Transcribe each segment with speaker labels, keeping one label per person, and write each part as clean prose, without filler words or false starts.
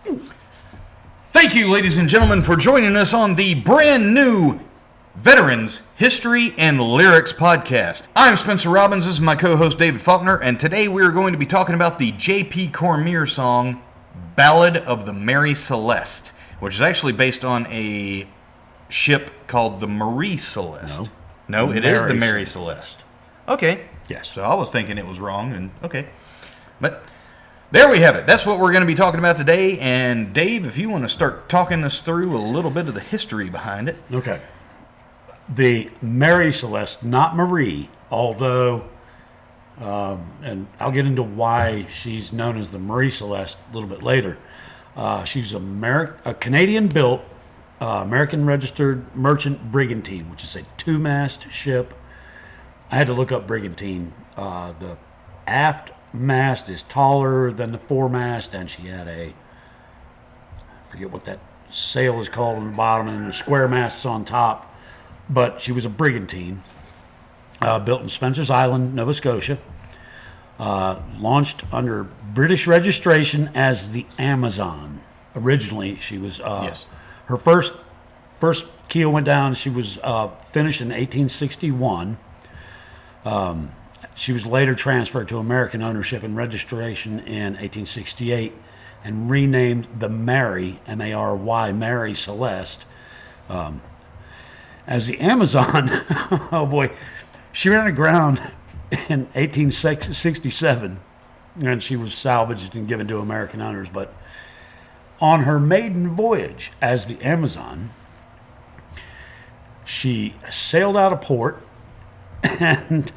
Speaker 1: Thank you, ladies and gentlemen, for joining us on the brand new Veterans History and Lyrics podcast. I'm Spencer Robbins. This is my co-host David Faulkner, and today we are going to be talking about the J.P. Cormier song Ballad of the Mary Celeste, which is actually based on a ship called the Mary Celeste. No, it is the Mary Celeste. Okay.
Speaker 2: Yes.
Speaker 1: So I was thinking it was wrong, and okay. But there we have it. That's what we're going to be talking about today. And Dave, if you want to start talking us through a little bit of the history behind it.
Speaker 2: Okay. The Mary Celeste, not Marie, although, and I'll get into why she's known as the Mary Celeste a little bit later. She's a Canadian-built, American-registered merchant brigantine, which is a two-mast ship. I had to look up brigantine. The aft mast is taller than the foremast, and she had I forget what that sail is called on the bottom, and the square masts on top. But she was a brigantine, built in Spencer's Island, Nova Scotia. Launched under British registration as the Amazon. Originally, she was
Speaker 1: Yes.
Speaker 2: Her first keel went down. She was finished in 1861. She was later transferred to American ownership and registration in 1868 and renamed the Mary, M-A-R-Y, Mary Celeste. As the Amazon, oh boy, she ran aground in 1867 and she was salvaged and given to American owners. But on her maiden voyage as the Amazon, she sailed out of port and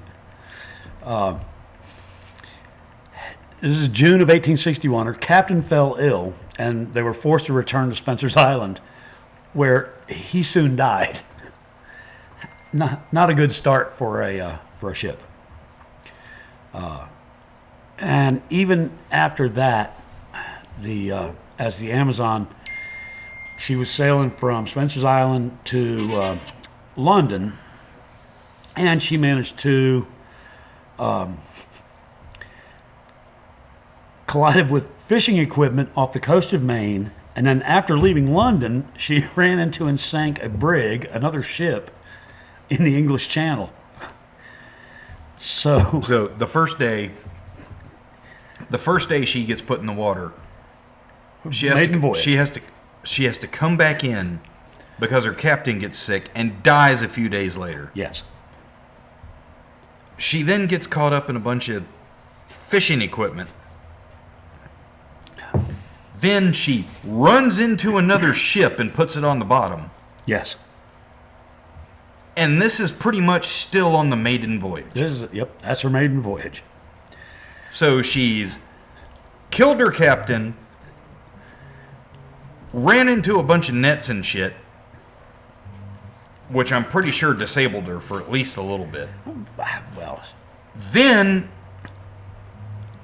Speaker 2: this is June of 1861. Her captain fell ill, and they were forced to return to Spencer's Island, where he soon died. Not a good start for a ship. And even after that, as the Amazon, she was sailing from Spencer's Island to London, and she managed to collided with fishing equipment off the coast of Maine, and then after leaving London, she ran into and sank a brig, another ship, in the English Channel. So
Speaker 1: the first day she gets put in the water, she has to come back in because her captain gets sick and dies a few days later.
Speaker 2: Yes.
Speaker 1: She then gets caught up in a bunch of fishing equipment. Then she runs into another ship and puts it on the bottom.
Speaker 2: Yes.
Speaker 1: And this is pretty much still on the maiden voyage.
Speaker 2: That's her maiden voyage.
Speaker 1: So she's killed her captain, ran into a bunch of nets and shit, which I'm pretty sure disabled her for at least a little bit.
Speaker 2: Well,
Speaker 1: then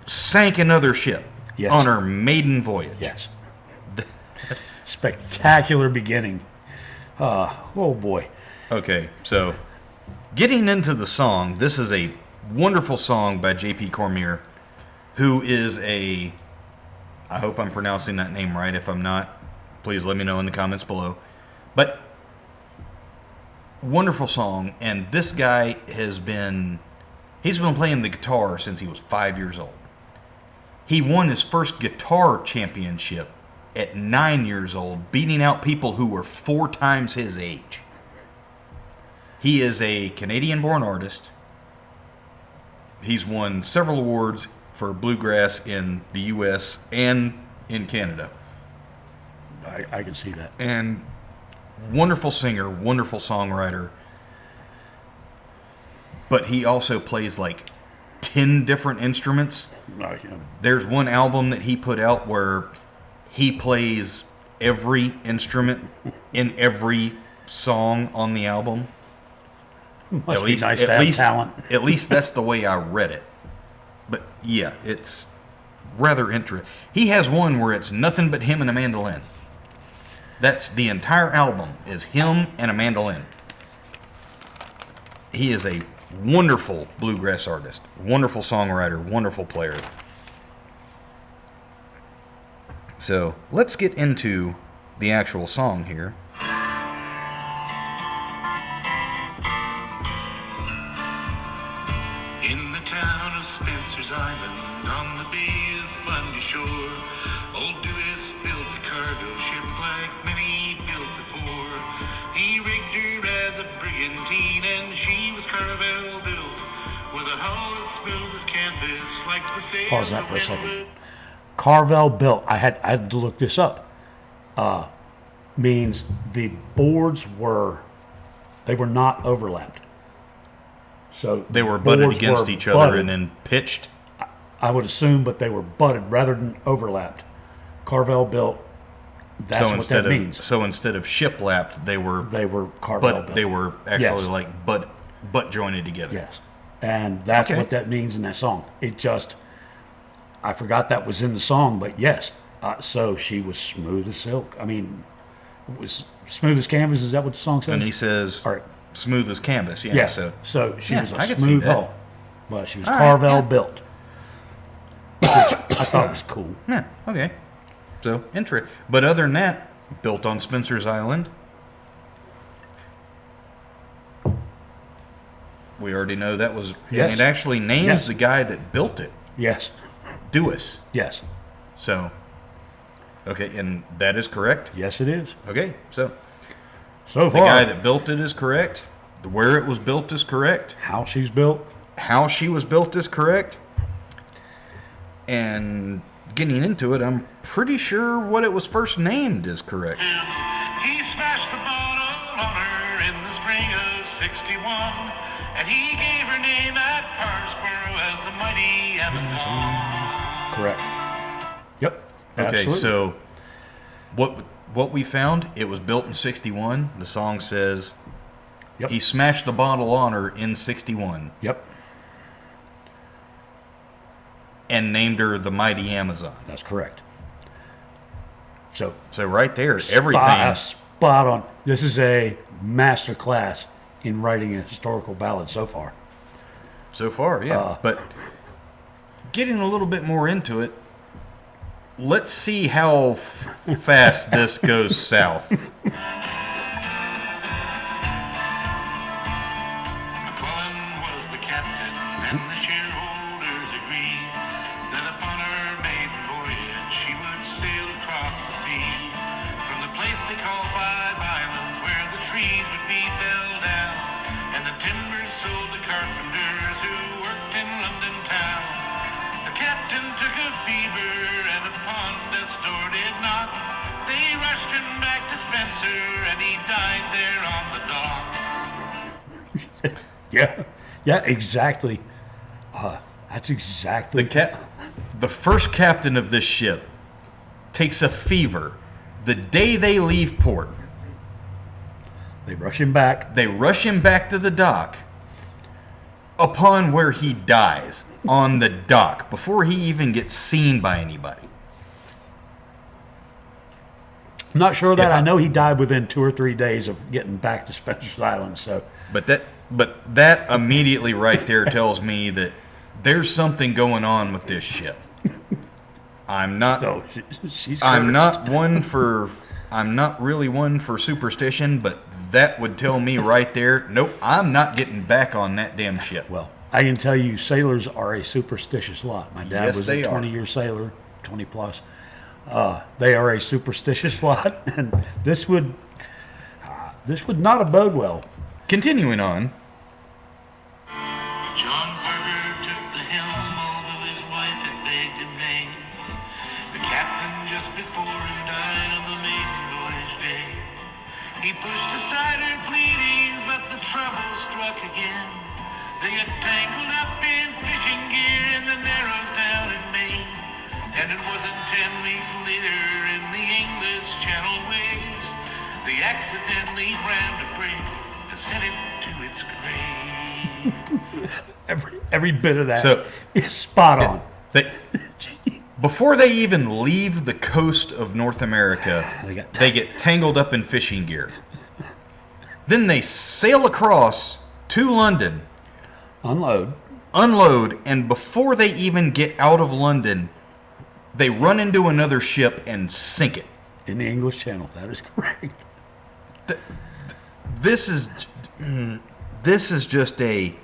Speaker 1: sank another ship
Speaker 2: yes.
Speaker 1: on her maiden voyage.
Speaker 2: Yes. Spectacular beginning. Oh boy.
Speaker 1: Okay, so getting into the song, this is a wonderful song by J.P. Cormier, who is I hope I'm pronouncing that name right. If I'm not, please let me know in the comments below. But wonderful song, and this guy he's been playing the guitar since he was 5 years old. He won his first guitar championship at 9 years old, beating out people who were 4 times his age. He is a Canadian-born artist. He's won several awards for bluegrass in the U.S. and in Canada.
Speaker 2: I can see that.
Speaker 1: And wonderful singer, wonderful songwriter. But he also plays like 10 different instruments. There's one album that he put out where he plays every instrument in every song on the album.
Speaker 2: Must be nice to have talent.
Speaker 1: At least that's the way I read it. But yeah, it's rather interesting. He has one where it's nothing but him and a mandolin. That's the entire album is him and a mandolin. He is a wonderful bluegrass artist, wonderful songwriter, wonderful player. So let's get into the actual song here.
Speaker 3: In the town of Spencer's Island, on the Bay of Fundy Shore, old Dewis built a cargo ship like many built before. He rigged her as a brigantine, and she was Carvel built, with a hull as smooth as canvas, like the sails
Speaker 2: Pause that
Speaker 3: the
Speaker 2: for a
Speaker 3: wind
Speaker 2: second.
Speaker 3: would.
Speaker 2: Carvel built. I had to look this up. Means the boards were not overlapped. So
Speaker 1: They were butted
Speaker 2: boards
Speaker 1: against
Speaker 2: were
Speaker 1: each other
Speaker 2: butted,
Speaker 1: and then pitched.
Speaker 2: I would assume, but they were butted rather than overlapped. Carvel built. That's what that means.
Speaker 1: So instead of shiplapped, they were
Speaker 2: Carvel
Speaker 1: but
Speaker 2: built.
Speaker 1: they were actually
Speaker 2: Yes.
Speaker 1: like butt jointed together.
Speaker 2: Yes, and that's
Speaker 1: Okay.
Speaker 2: what that means in that song. I forgot that was in the song, but yes. So she was smooth as silk. I mean, it was smooth as canvas. Is that what the song says?
Speaker 1: And he says,
Speaker 2: All right.
Speaker 1: smooth as canvas. Yeah.
Speaker 2: Yeah.
Speaker 1: So
Speaker 2: she
Speaker 1: yeah,
Speaker 2: was
Speaker 1: I
Speaker 2: a
Speaker 1: could see
Speaker 2: smooth
Speaker 1: that.
Speaker 2: hull. Well, she was
Speaker 1: All right,
Speaker 2: Carvel
Speaker 1: yeah.
Speaker 2: built, which I thought was cool.
Speaker 1: Yeah. Okay. So interesting. But other than that, built on Spencer's Island. We already know that was,
Speaker 2: Yes.
Speaker 1: and it actually names
Speaker 2: Yes.
Speaker 1: the guy that built it,
Speaker 2: Yes,
Speaker 1: Dewis.
Speaker 2: yes,
Speaker 1: So, okay, and that is correct.
Speaker 2: yes, it is.
Speaker 1: Okay, so
Speaker 2: So
Speaker 1: the
Speaker 2: far,
Speaker 1: guy that built it is correct. Where it was built is correct.
Speaker 2: how she's built.
Speaker 1: How she was built is correct. And getting into it, I'm pretty sure what it was first named is correct.
Speaker 3: He smashed the bottle on her in the spring of '61, and he gave her name at Parsboro as the mighty Amazon.
Speaker 2: Correct. Yep.
Speaker 1: Okay,
Speaker 2: Absolutely.
Speaker 1: so what we found, it was built in 61. The song says
Speaker 2: Yep.
Speaker 1: he smashed the bottle on her in 61
Speaker 2: Yep.
Speaker 1: and named her the mighty Amazon.
Speaker 2: That's correct. So
Speaker 1: So right there, everything.
Speaker 2: spot on. This is a master class in writing a historical ballad so far.
Speaker 1: So far, yeah. But getting a little bit more into it, let's see how fast this goes south.
Speaker 3: McClellan was the captain, and the shareholders agreed that upon her maiden voyage she would sail across the sea from the place they call Five Islands, where the trees would be felled down and the timbers sold to carpenters who worked in London town. The captain took a fever, and upon death's door did knock. They rushed him back to Spencer, and he died there on the dock.
Speaker 2: Yeah. Yeah, exactly. That's exactly.
Speaker 1: The first captain of this ship takes a fever the day they leave port.
Speaker 2: They rush him back.
Speaker 1: They rush him back to the dock, upon where he dies on the dock before he even gets seen by anybody.
Speaker 2: I'm not sure of that.
Speaker 1: If I-
Speaker 2: I know he died within 2 or 3 days of getting back to Spencer's Island. So
Speaker 1: But that immediately right there tells me that there's something going on with this ship. I'm not
Speaker 2: no, she's.
Speaker 1: I'm
Speaker 2: cursed.
Speaker 1: not really one for superstition, but that would tell me right there, nope, I'm not getting back on that damn ship.
Speaker 2: Well, I can tell you, sailors are a superstitious lot. My dad
Speaker 1: Yes,
Speaker 2: was
Speaker 1: they
Speaker 2: a
Speaker 1: are.
Speaker 2: 20-year sailor, 20 plus. They are a superstitious lot, and this would not abode well.
Speaker 1: Continuing on,
Speaker 3: John Parker took the helm, although his wife had begged in vain. The captain just before him died on the maiden voyage day. He pushed aside her pleadings, but the trouble struck again. They got tangled up in fishing gear in the Narrows down in Maine. And it wasn't 10 weeks later in the English Channel waves, they accidentally rammed a brig and sent it to its grave.
Speaker 2: Every bit of that
Speaker 1: So-
Speaker 2: is spot on.
Speaker 1: before they even leave the coast of North America,
Speaker 2: They got-
Speaker 1: they get tangled up in fishing gear. Then they sail across to London,
Speaker 2: Unload.
Speaker 1: unload, and before they even get out of London, They run into another ship and sink it.
Speaker 2: In the English Channel, that is correct.
Speaker 1: This is just a.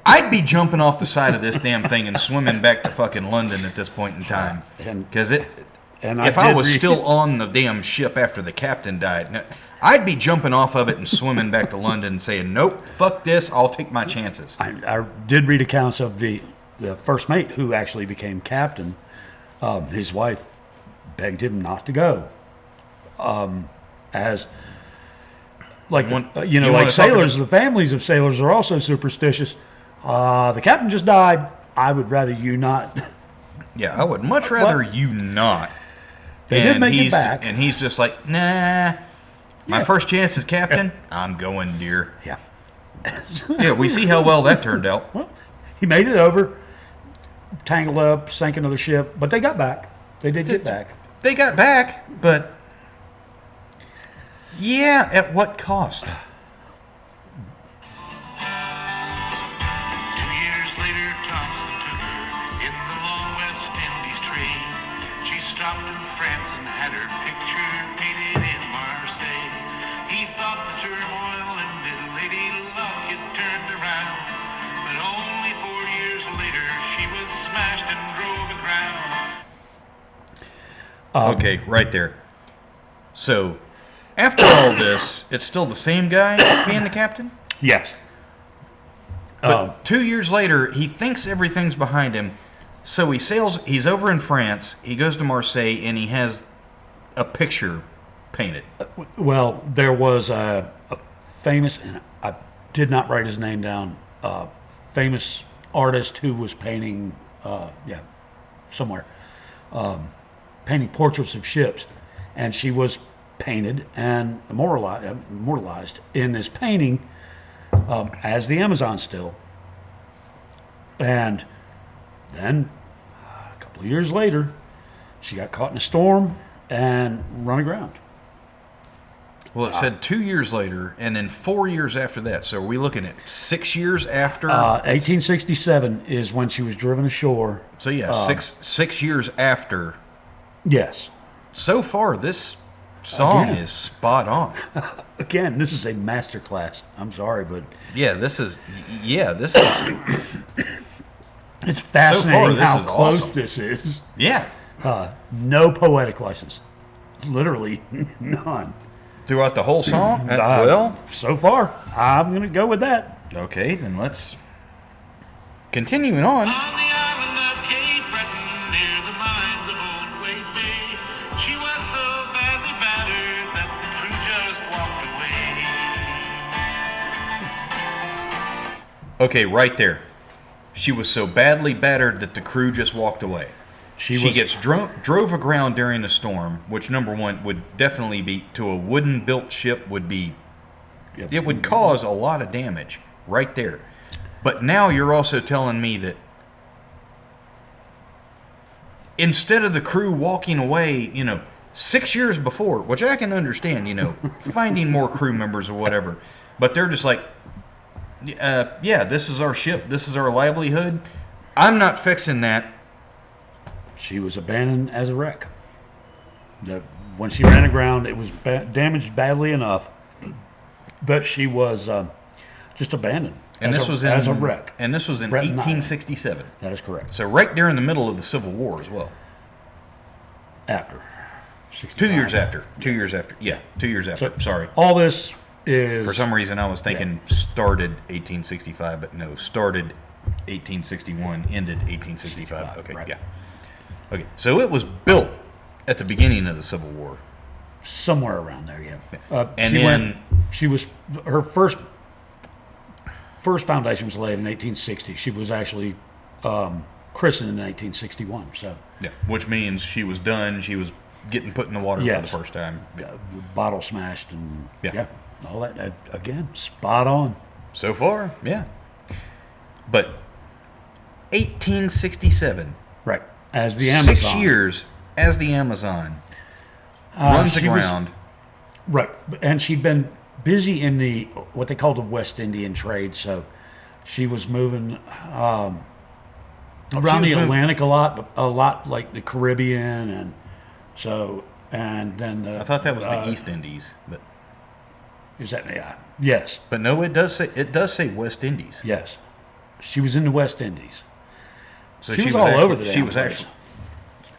Speaker 1: I'd be jumping off the side of this damn thing and swimming back to fucking London at this point in time. Because if I was still on the damn ship after the captain died, I'd be jumping off of it and swimming back to London and saying, nope, fuck this, I'll take my chances.
Speaker 2: I did read accounts of the first mate who actually became captain. His wife begged him not to go. As like like sailors, the families of sailors are also superstitious. The captain just died. I would rather you not.
Speaker 1: Yeah, I would much rather you not.
Speaker 2: They did make it back.
Speaker 1: And he's just like, nah, my first chance as captain, I'm going, dear.
Speaker 2: Yeah.
Speaker 1: Yeah, we see how well that turned out.
Speaker 2: Well, he made it over, tangled up, sank another ship, but they got back. They did get back.
Speaker 1: They got back, but yeah, at what cost?
Speaker 3: 2 years later, Thompson took her in the long West Indies trade. She stopped in France and had her picture painted in Marseille. He thought the turmoil ended, Lady Luck had turned around. But only 4 years later, she was smashed and drove aground.
Speaker 1: Okay, right there. So, after all this, it's still the same guy being the captain?
Speaker 2: Yes.
Speaker 1: But 2 years later, he thinks everything's behind him. So he sails, he's over in France, he goes to Marseille, and he has a picture painted.
Speaker 2: Well, there was a famous, and I did not write his name down, famous artist who was painting, somewhere, painting portraits of ships. And she was painted and immortalized in this painting as the Amazon still. And then a couple of years later, she got caught in a storm and run aground.
Speaker 1: Well, it said 2 years later, and then 4 years after that. So are we looking at 6 years after?
Speaker 2: 1867 is when she was driven ashore.
Speaker 1: So yeah, six years after.
Speaker 2: Yes.
Speaker 1: So far, this song
Speaker 2: Again.
Speaker 1: is spot on.
Speaker 2: Again, this is a masterclass. I'm sorry, but
Speaker 1: This is.
Speaker 2: it's fascinating
Speaker 1: this
Speaker 2: how
Speaker 1: is
Speaker 2: close
Speaker 1: awesome.
Speaker 2: this is.
Speaker 1: Yeah.
Speaker 2: No poetic license. Literally none.
Speaker 1: Throughout the whole song?
Speaker 2: So far, I'm going to go with that.
Speaker 1: Okay, then let's. Continuing on.
Speaker 3: On the island of Cape Breton, near the mines of Old Quays Bay, she was so badly battered that the crew just walked away.
Speaker 1: Okay, right there. She was so badly battered that the crew just walked away. She gets drove aground during a storm, which number one would definitely be to a wooden built ship would be.
Speaker 2: Yep.
Speaker 1: It would cause a lot of damage right there. But now you're also telling me that instead of the crew walking away, 6 years before, which I can understand, finding more crew members or whatever, but they're just like, this is our ship, this is our livelihood. I'm not fixing that.
Speaker 2: She was abandoned as a wreck. When she ran aground, it was damaged badly enough that she was just abandoned.
Speaker 1: And
Speaker 2: as a wreck.
Speaker 1: And this was in
Speaker 2: Breton Island.
Speaker 1: 1867.
Speaker 2: That is correct.
Speaker 1: So right there in the middle of the Civil War as well.
Speaker 2: After.
Speaker 1: 2 years after. 2 years after. Yeah, 2 years after.
Speaker 2: So,
Speaker 1: Sorry.
Speaker 2: All this is...
Speaker 1: For some reason, I was thinking started 1865, but no, started 1861, ended 1865. Okay,
Speaker 2: right.
Speaker 1: yeah. Okay, so it was built at the beginning of the Civil War.
Speaker 2: Somewhere around there, yeah.
Speaker 1: And then...
Speaker 2: her first foundation was laid in 1860. She was actually christened in 1861. So
Speaker 1: yeah, which means she was done. She was getting put in the water for the first time. Yeah.
Speaker 2: Bottle smashed and
Speaker 1: Yeah.
Speaker 2: all that. Again, spot on.
Speaker 1: So far, yeah. But 1867,
Speaker 2: Right. As the Amazon.
Speaker 1: 6 years as the Amazon runs aground.
Speaker 2: Right. And she'd been busy in the what they call the West Indian trade, so she was moving around the
Speaker 1: She was moving-
Speaker 2: Atlantic a lot like the Caribbean, and then
Speaker 1: I thought that was the East Indies, but
Speaker 2: is that yeah? Yes,
Speaker 1: no, it does say West Indies.
Speaker 2: yes. She was in the West Indies.
Speaker 1: So
Speaker 2: She was all over the
Speaker 1: She
Speaker 2: damn
Speaker 1: was
Speaker 2: place.
Speaker 1: actually.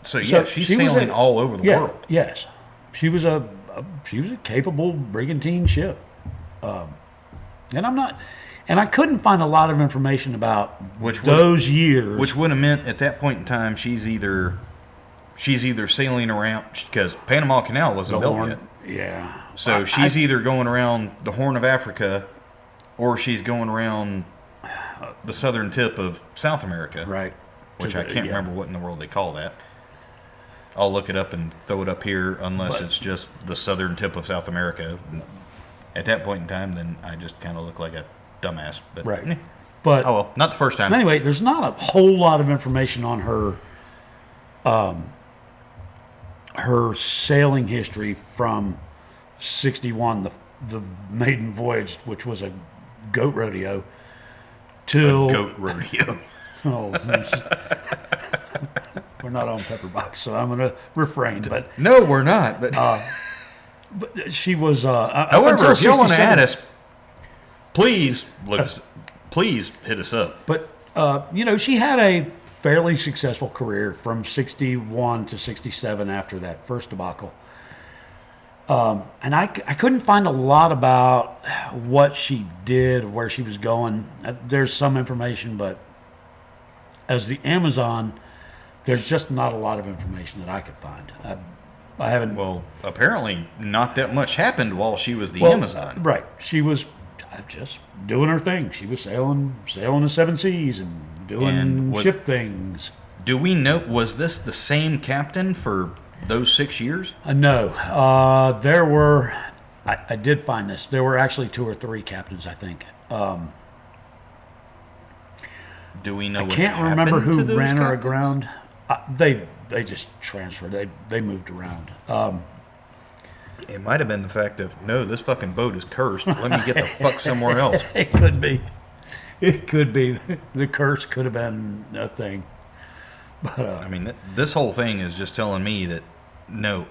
Speaker 1: So
Speaker 2: So
Speaker 1: yeah, she's
Speaker 2: she was
Speaker 1: sailing
Speaker 2: a-
Speaker 1: all over the
Speaker 2: Yeah,
Speaker 1: world.
Speaker 2: yes. She was a capable brigantine ship, and I couldn't find a lot of information about those years.
Speaker 1: Which would have meant at that point in time she's either sailing around because Panama Canal wasn't
Speaker 2: the
Speaker 1: built
Speaker 2: Horn,
Speaker 1: yet.
Speaker 2: yeah.
Speaker 1: So she's either going around the Horn of Africa, or she's going around the southern tip of South America.
Speaker 2: Right.
Speaker 1: Which I can't remember what in the world they call that. I'll look it up and throw it up here, unless it's just the southern tip of South America. At that point in time, then I just kind of look like a dumbass. But,
Speaker 2: Right. But
Speaker 1: oh well, not the first time.
Speaker 2: anyway, there's not a whole lot of information on her sailing history from 61, the maiden voyage, which was a goat rodeo, till
Speaker 1: Goat rodeo.
Speaker 2: oh, we're not on Pepperbox, so I'm going to refrain. But
Speaker 1: No, we're not. But
Speaker 2: she was.
Speaker 1: however, if y'all want to add us, please please hit us up.
Speaker 2: But she had a fairly successful career from 61 to 67 after that first debacle. And I couldn't find a lot about what she did, where she was going. There's some information, but as the Amazon, there's just not a lot of information that I could find. I haven't.
Speaker 1: Well, apparently not that much happened while she was the Amazon.
Speaker 2: Right. She was just doing her thing. She was sailing the seven seas and doing ship things.
Speaker 1: Do we know, was this the same captain for those 6 years?
Speaker 2: No. There were, I did find this. There were actually 2 or 3 captains, I think.
Speaker 1: Do we know
Speaker 2: I
Speaker 1: what
Speaker 2: can't
Speaker 1: happened
Speaker 2: remember
Speaker 1: to
Speaker 2: who
Speaker 1: those
Speaker 2: ran her
Speaker 1: captains?
Speaker 2: aground. They just transferred. They moved around.
Speaker 1: It might have been the fact of, no, this fucking boat is cursed. Let me get the fuck somewhere else.
Speaker 2: It could be. It could be. The curse could have been a thing. But
Speaker 1: I mean, this whole thing is just telling me that, no.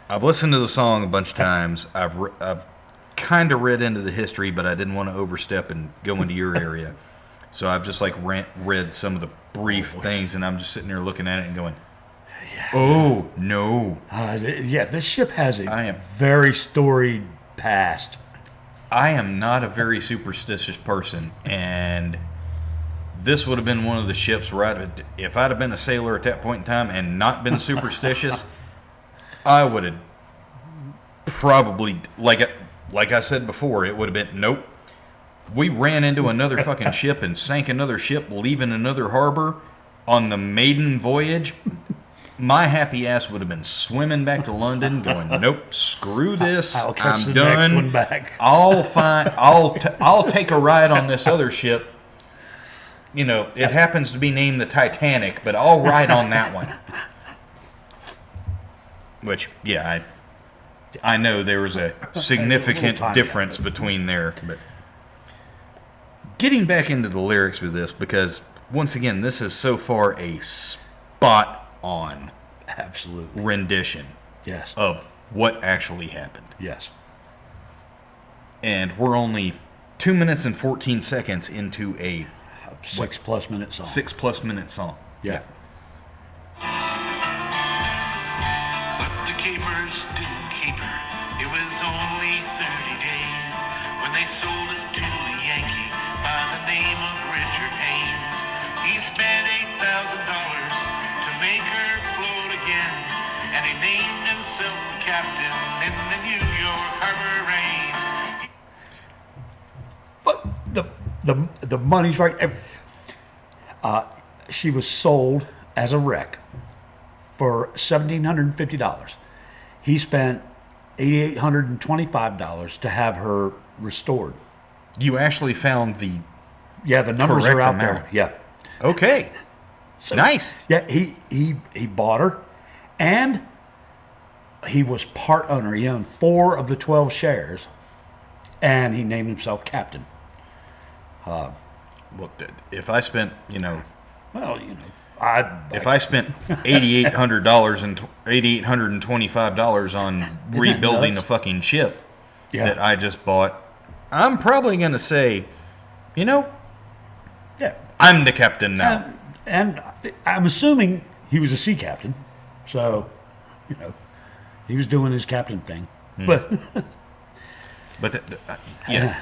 Speaker 1: I've listened to the song a bunch of times. I've kind of read into the history, but I didn't want to overstep and go into your area. So I've just like read some of the brief things, and I'm just sitting there looking at it and going, oh, no.
Speaker 2: yeah, this ship has
Speaker 1: I
Speaker 2: a
Speaker 1: am-
Speaker 2: very storied past.
Speaker 1: I am not a very superstitious person, and this would have been one of the ships where if I'd have been a sailor at that point in time and not been superstitious, I would have probably, like I said before, it would have been, nope. We ran into another fucking ship and sank another ship, leaving another harbor on the maiden voyage. My happy ass would have been swimming back to London, going, nope, screw this.
Speaker 2: I'll catch
Speaker 1: I'm
Speaker 2: the
Speaker 1: done.
Speaker 2: next one back.
Speaker 1: I'll take a ride on this other ship. You know, it happens to be named the Titanic, but I'll ride on that one. Which, yeah, I know there was a significant
Speaker 2: time
Speaker 1: difference between there. But getting back into the lyrics with this, because once again, this is so far a spot-on
Speaker 2: Absolutely.
Speaker 1: rendition
Speaker 2: Yes.
Speaker 1: of what actually happened.
Speaker 2: Yes.
Speaker 1: And we're only 2 minutes and 14 seconds into a
Speaker 2: 6+ minute song.
Speaker 1: 6+ minute song.
Speaker 2: Yeah.
Speaker 3: But the keepers didn't keep her. It was only 30 days when they sold it to a Yankee by the name of Richard Haynes. He spent $8,000 to make her float again, and he named himself the captain in the New York Harbor Rain.
Speaker 2: But the money's right. She was sold as a wreck for $1,750. He spent $8,825 to have her restored.
Speaker 1: You actually found the...
Speaker 2: Yeah, the numbers
Speaker 1: Correct
Speaker 2: are out
Speaker 1: amount.
Speaker 2: there. Yeah.
Speaker 1: Okay.
Speaker 2: So,
Speaker 1: Nice.
Speaker 2: Yeah, he bought her, and he was part owner. He owned 4 of the 12 shares, and he named himself captain.
Speaker 1: Look, if I spent,
Speaker 2: Well,
Speaker 1: If I spent $8,825 on rebuilding a
Speaker 2: nuts?
Speaker 1: fucking ship
Speaker 2: Yeah.
Speaker 1: that I just bought, I'm probably going to say,
Speaker 2: yeah.
Speaker 1: I'm the captain now.
Speaker 2: And I'm assuming he was a sea captain, so he was doing his captain thing. But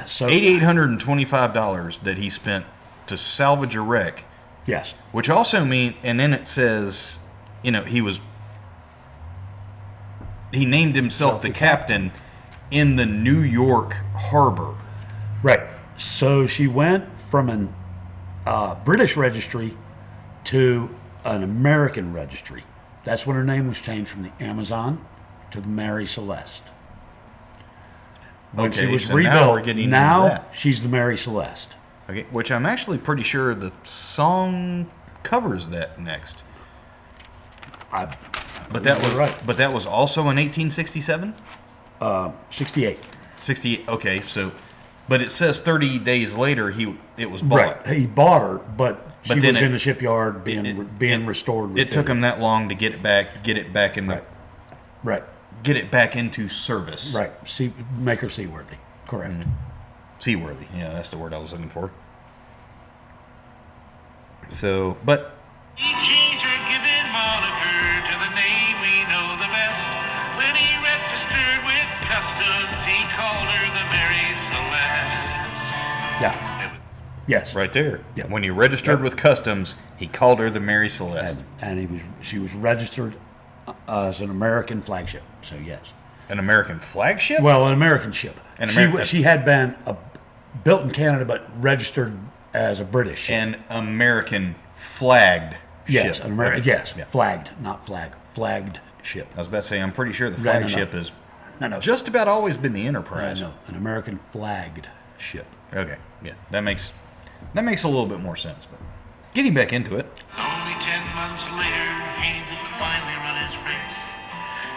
Speaker 1: So $8,825 that he spent to salvage a wreck,
Speaker 2: yes,
Speaker 1: which also mean, and then it says, he named himself the captain in the New York harbor.
Speaker 2: right. So she went from an British registry to an American registry. That's when her name was changed from the Amazon to the Mary Celeste. When she was
Speaker 1: so
Speaker 2: rebuilt,
Speaker 1: now we're getting into that.
Speaker 2: she's the Mary Celeste.
Speaker 1: Okay, which I'm actually pretty sure the song covers that next. But that was
Speaker 2: right.
Speaker 1: But that was also in 1867.
Speaker 2: 68.
Speaker 1: 68. Okay, so, but it says 30 days later it was bought.
Speaker 2: Right. He bought her, but she
Speaker 1: then
Speaker 2: was in the shipyard being restored.
Speaker 1: It took him that long to get it back in
Speaker 2: Right.
Speaker 1: get it back into service.
Speaker 2: Right. Make her seaworthy. Correct.
Speaker 1: Mm-hmm. Seaworthy. Yeah, that's the word I was looking for. So, but
Speaker 3: He changed her given moniker to the name we know the best. When he registered with customs, he called her the Mary Celeste.
Speaker 2: Yeah. Yes.
Speaker 1: right there,
Speaker 2: Yep.
Speaker 1: when he registered
Speaker 2: Yep.
Speaker 1: with customs, he called her the Mary Celeste,
Speaker 2: And she was registered as an American flagship. So yes.
Speaker 1: an American flagship.
Speaker 2: Well, an American ship.
Speaker 1: An
Speaker 2: She had been built in Canada, but registered as a British ship.
Speaker 1: An American flagged
Speaker 2: Yes,
Speaker 1: ship.
Speaker 2: an American.
Speaker 1: Okay.
Speaker 2: Yes,
Speaker 1: Yeah.
Speaker 2: flagged, not flag. Flagged ship.
Speaker 1: I was about to say, I'm pretty sure the
Speaker 2: No,
Speaker 1: flagship has
Speaker 2: No.
Speaker 1: just about always been the Enterprise.
Speaker 2: No, an American flagged ship.
Speaker 1: Okay, yeah, that makes a little bit more sense. But getting back into it,
Speaker 3: It's only 10 months later, Haynes had finally run his race.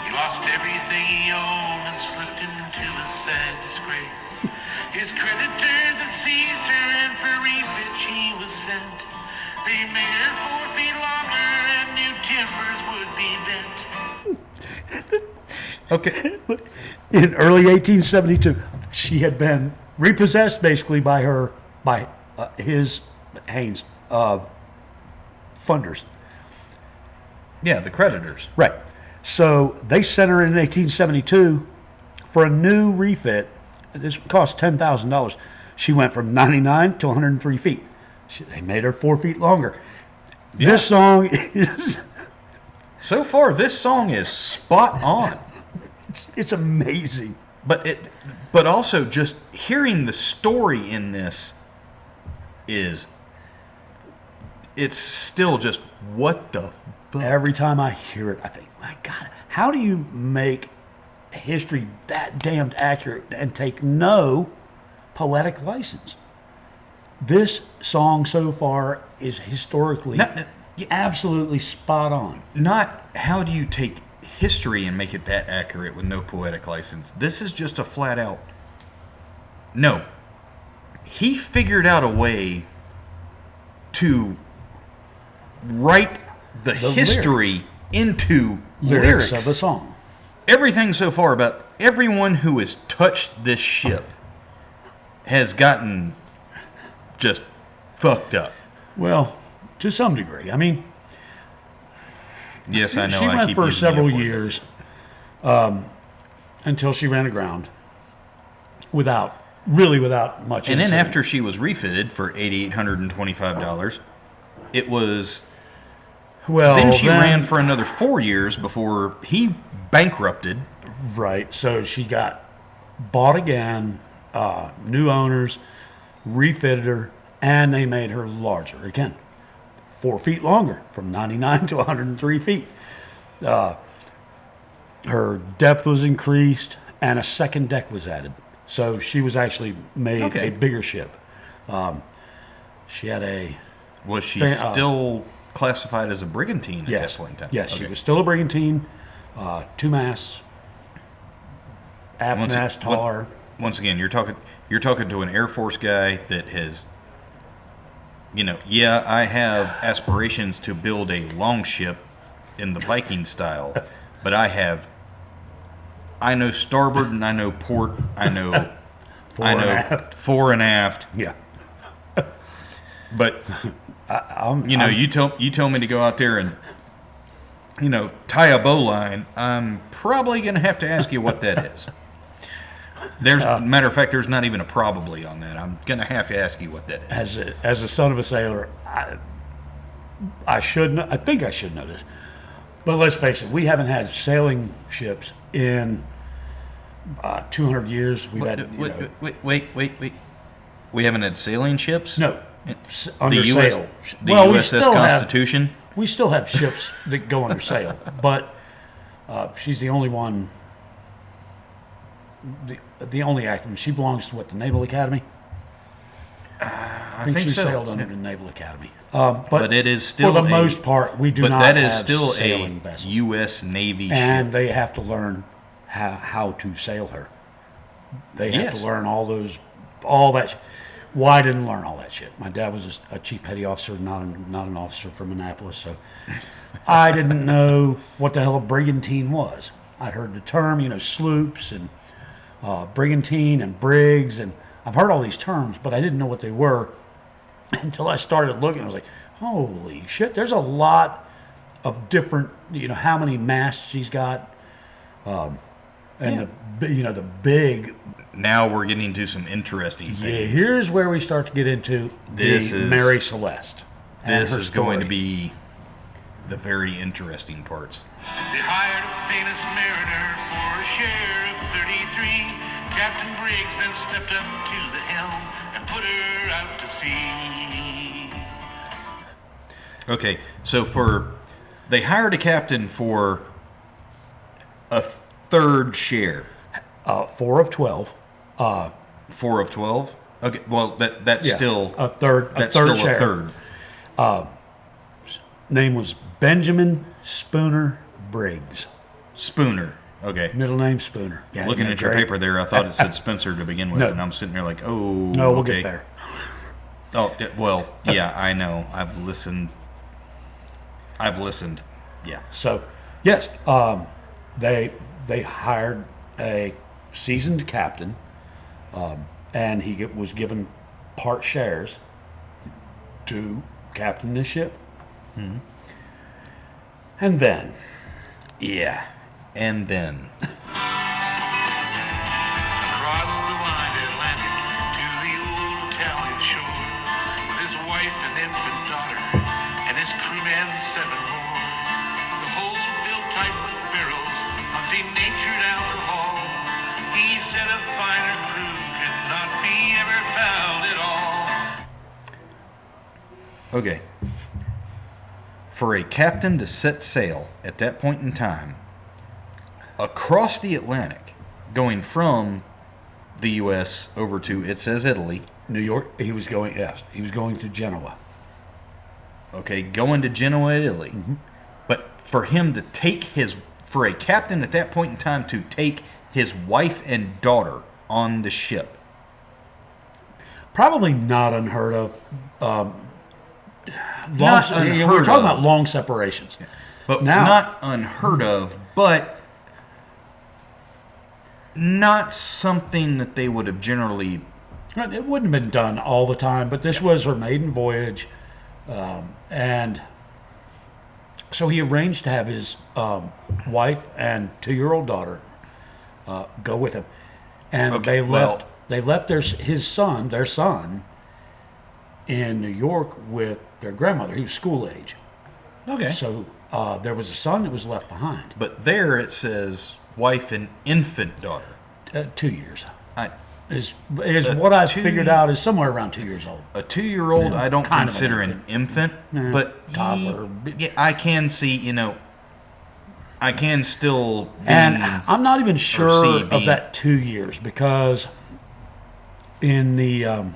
Speaker 3: He lost everything he owned and slipped into a sad disgrace. His creditors had seized her, and for refit she was sent. They made her 4 feet longer, and new timbers would be bent.
Speaker 1: okay,
Speaker 2: In early 1872, she had been repossessed basically by his Haynes funders.
Speaker 1: yeah, the creditors.
Speaker 2: Right. So they sent her in 1872 for a new refit. This cost $10,000. She went from 99 to 103 feet. They made her 4 feet longer.
Speaker 1: Yeah.
Speaker 2: This song is
Speaker 1: So far, this song is spot on.
Speaker 2: it's amazing.
Speaker 1: But also just hearing the story in this it's still just what the fuck.
Speaker 2: Every time I hear it, I think, my God, how do you make history that damned accurate and take no poetic license? This song so far is historically absolutely spot on.
Speaker 1: Not how do you take history and make it that accurate with no poetic license. This is just a flat out. No. He figured out a way to write the history into lyrics
Speaker 2: of the song.
Speaker 1: Everything so far about everyone who has touched this ship has gotten just fucked up.
Speaker 2: Well, to some degree. I mean,
Speaker 1: Yes, I know.
Speaker 2: she
Speaker 1: I
Speaker 2: went
Speaker 1: keep
Speaker 2: for
Speaker 1: using the
Speaker 2: several
Speaker 1: F word.
Speaker 2: years until she ran aground without much.
Speaker 1: And then
Speaker 2: incident.
Speaker 1: after she was refitted for $8,825, it was. Then she ran for another 4 years before he bankrupted.
Speaker 2: Right. So she got bought again, new owners, refitted her, and they made her larger again, 4 feet longer, from 99 to 103 feet. Her depth was increased, and a second deck was added. So she was actually made a bigger ship. She had a
Speaker 1: Was she still classified as a brigantine at that point in time?
Speaker 2: Yes, she was still a brigantine, 2 masts, aft mast taller.
Speaker 1: Once again, you're talking to an Air Force guy that has yeah, I have aspirations to build a longship in the Viking style, but I know starboard and I know port, I know
Speaker 2: Fore and aft.
Speaker 1: fore and aft.
Speaker 2: Yeah.
Speaker 1: But you tell me to go out there and tie a bowline. I'm probably going to have to ask you what that is. Matter of fact, there's not even a probably on that. I'm going to have to ask you what that is.
Speaker 2: As a son of a sailor, I think I should know this. But let's face it, we haven't had sailing ships in 200 years. We've had
Speaker 1: Wait. We haven't had sailing ships?
Speaker 2: no under
Speaker 1: The US,
Speaker 2: sail.
Speaker 1: the
Speaker 2: Well, we
Speaker 1: USS
Speaker 2: still
Speaker 1: Constitution?
Speaker 2: we still have ships that go under sail, but she's the only one. The only active one. She belongs to the Naval Academy. I think she
Speaker 1: so.
Speaker 2: sailed under the Naval Academy. But
Speaker 1: it is still
Speaker 2: for the most part, we do
Speaker 1: but
Speaker 2: not
Speaker 1: that is
Speaker 2: have
Speaker 1: still
Speaker 2: sailing
Speaker 1: a
Speaker 2: vessels.
Speaker 1: U.S. Navy
Speaker 2: And
Speaker 1: ship.
Speaker 2: they have to learn how to sail her. They have
Speaker 1: Yes.
Speaker 2: to learn all that. Well, I didn't learn all that shit. My dad was a chief petty officer, not an officer from Annapolis, so I didn't know what the hell a brigantine was. I'd heard the term, sloops and brigantine and brigs, and I've heard all these terms, but I didn't know what they were until I started looking. I was like, holy shit, there's a lot of different, how many masts she's got, and the big.
Speaker 1: Now we're getting to some interesting
Speaker 2: Yeah,
Speaker 1: things.
Speaker 2: here's where we start to get into Mary Celeste. and
Speaker 1: This
Speaker 2: her
Speaker 1: is going to
Speaker 2: story.
Speaker 1: be the very interesting parts.
Speaker 3: They hired a famous mariner for a share of 33. Captain Briggs then stepped up to the helm and put her out to sea.
Speaker 1: Okay, so they hired a captain for a third share.
Speaker 2: 4 of 12.
Speaker 1: 4 of 12? Okay, well, that's
Speaker 2: Yeah,
Speaker 1: still
Speaker 2: a third.
Speaker 1: that's
Speaker 2: a third
Speaker 1: still
Speaker 2: share.
Speaker 1: a third.
Speaker 2: Name was Benjamin Spooner Briggs.
Speaker 1: Spooner. Okay.
Speaker 2: Middle name Spooner. Yeah,
Speaker 1: Looking
Speaker 2: isn't
Speaker 1: at
Speaker 2: that
Speaker 1: your
Speaker 2: great?
Speaker 1: paper there, I thought it said Spencer to begin with,
Speaker 2: No.
Speaker 1: and I'm sitting there like, oh,
Speaker 2: No, we'll
Speaker 1: okay.
Speaker 2: get there.
Speaker 1: Oh, well, yeah, I know. I've listened. Yeah.
Speaker 2: So, yes, they hired a seasoned captain, and he was given part shares to captain the ship.
Speaker 1: Mm-hmm.
Speaker 2: And then,
Speaker 1: And then,
Speaker 3: Across the wide Atlantic to the old Italian shore, with his wife and infant daughter and his crewmen 7 more. The hold filled tight with barrels of denatured alcohol. He said a finer crew could not be ever found at all.
Speaker 1: okay. For a captain to set sail at that point in time across the Atlantic, going from the U.S. over to, it says Italy,
Speaker 2: New York, he was going to Genoa.
Speaker 1: okay, going to Genoa, Italy.
Speaker 2: Mm-hmm.
Speaker 1: But for him to for a captain at that point in time to take his wife and daughter on the ship.
Speaker 2: Probably not unheard of.
Speaker 1: Not unheard
Speaker 2: we're talking
Speaker 1: of.
Speaker 2: about long separations.
Speaker 1: But
Speaker 2: Now-
Speaker 1: not unheard of, but not something that they would have generally.
Speaker 2: It wouldn't have been done all the time, but this was her maiden voyage, and so he arranged to have his wife and 2-year-old daughter go with him, and
Speaker 1: Okay,
Speaker 2: they left their son in New York with their grandmother. He was school age,
Speaker 1: Okay.
Speaker 2: so there was a son that was left behind.
Speaker 1: But there it says wife and infant daughter.
Speaker 2: 2 years
Speaker 1: I,
Speaker 2: is what I've
Speaker 1: 2
Speaker 2: figure out is somewhere around 2 years old.
Speaker 1: a 2-year-old I don't
Speaker 2: kind of
Speaker 1: consider
Speaker 2: an
Speaker 1: an infant, but
Speaker 2: toddler.
Speaker 1: yeah, I can see, I can still be,
Speaker 2: And I'm not even sure
Speaker 1: CB.
Speaker 2: of that 2 years, because in the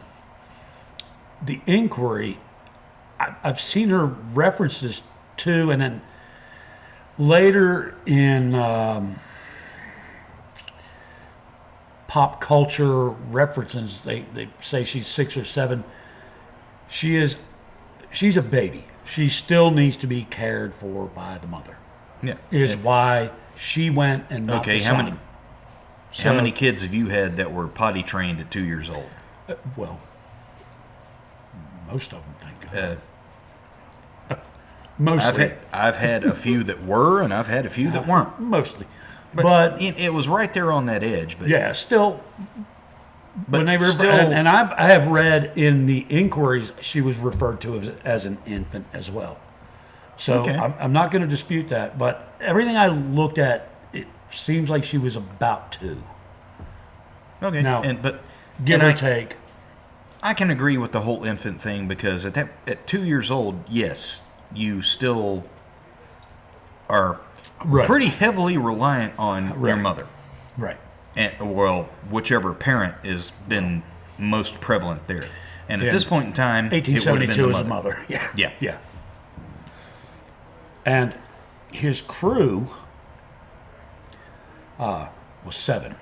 Speaker 2: inquiry, I've seen her references to, and then later in pop culture references, they say she's 6 or 7. She is she's a baby. She still needs to be cared for by the mother.
Speaker 1: Yeah.
Speaker 2: Is why she went and not
Speaker 1: Okay,
Speaker 2: the
Speaker 1: how
Speaker 2: son.
Speaker 1: many? How many kids have you had that were potty trained at 2 years old?
Speaker 2: Well, most of them, thank God.
Speaker 1: I've
Speaker 2: Mostly.
Speaker 1: had a few that were, and I've had a few that weren't.
Speaker 2: Mostly.
Speaker 1: But,
Speaker 2: But
Speaker 1: it was right there on that edge. But
Speaker 2: yeah, still.
Speaker 1: but
Speaker 2: When they were,
Speaker 1: still,
Speaker 2: and I have read in the inquiries she was referred to as an infant as well. So
Speaker 1: Okay.
Speaker 2: I'm not going to dispute that, but everything I looked at, it seems like she was about 2,
Speaker 1: okay.
Speaker 2: now,
Speaker 1: But
Speaker 2: give
Speaker 1: and
Speaker 2: or take.
Speaker 1: I can agree with the whole infant thing because at 2 years old, yes, you still are
Speaker 2: Right.
Speaker 1: pretty heavily reliant on your
Speaker 2: Right.
Speaker 1: mother,
Speaker 2: Right.
Speaker 1: and well, whichever parent has been most prevalent there. And at
Speaker 2: Yeah.
Speaker 1: this point in time, it would have been
Speaker 2: 1872
Speaker 1: the
Speaker 2: is the
Speaker 1: mother.
Speaker 2: mother. Yeah.
Speaker 1: Yeah.
Speaker 2: Yeah. And his crew was 7.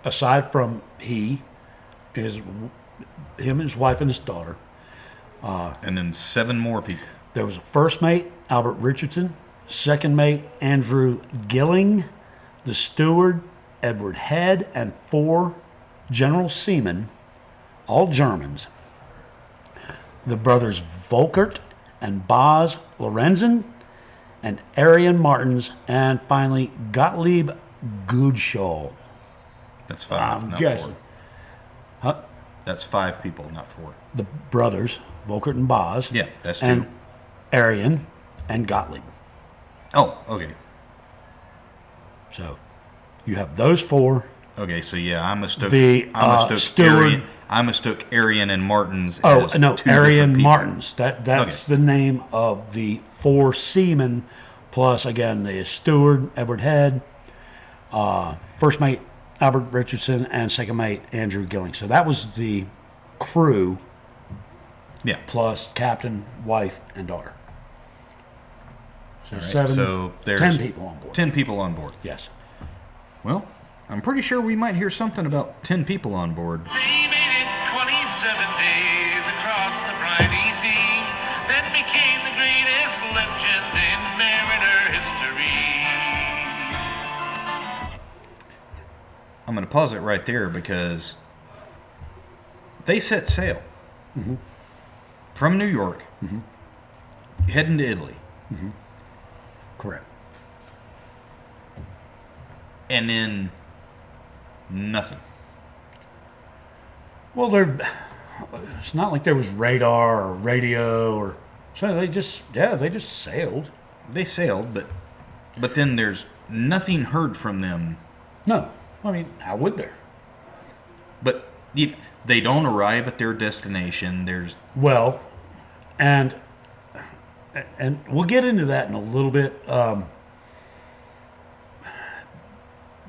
Speaker 2: Aside from him, his wife, and his daughter.
Speaker 1: And then 7 more people.
Speaker 2: There was a first mate, Albert Richardson, second mate, Andrew Gilling, the steward, Edward Head, and 4 general seamen, all Germans. The brothers Volkert and Baz Lorenzen, and Arian Martins, and finally Gottlieb Goodschall.
Speaker 1: That's 5,
Speaker 2: I'm
Speaker 1: not
Speaker 2: guessing.
Speaker 1: 4. That's 5 people, not 4.
Speaker 2: The brothers, Volkert and Baz.
Speaker 1: Yeah, that's 2.
Speaker 2: And Arian and Gottlieb.
Speaker 1: Oh, okay.
Speaker 2: So you have those 4.
Speaker 1: Okay, so yeah, I mistook
Speaker 2: steward.
Speaker 1: I mistook Arian and Martins
Speaker 2: Oh,
Speaker 1: as
Speaker 2: no,
Speaker 1: 2
Speaker 2: Arian
Speaker 1: different people.
Speaker 2: Martins. That's
Speaker 1: Okay.
Speaker 2: the name of the 4 seamen, plus, again, the steward, Edward Head, first mate, Albert Richardson, and second mate, Andrew Gilling. So that was the crew,
Speaker 1: Yeah.
Speaker 2: plus captain, wife, and daughter. So
Speaker 1: All right,
Speaker 2: 7,
Speaker 1: so there's
Speaker 2: 10 people on board.
Speaker 1: 10 people on board.
Speaker 2: Yes.
Speaker 1: Well, I'm pretty sure we might hear something about 10 people on board.
Speaker 3: They made it 27 days across the briny sea, then became the greatest legend in mariner history.
Speaker 1: I'm going to pause it right there because they set sail from New York, heading to Italy.
Speaker 2: Correct.
Speaker 1: And then nothing.
Speaker 2: Well, it's not like there was radar or radio or so. They just sailed.
Speaker 1: They sailed, but then there's nothing heard from them.
Speaker 2: No, I mean, how would there?
Speaker 1: But they don't arrive at their destination. There's
Speaker 2: Well, and we'll get into that in a little bit.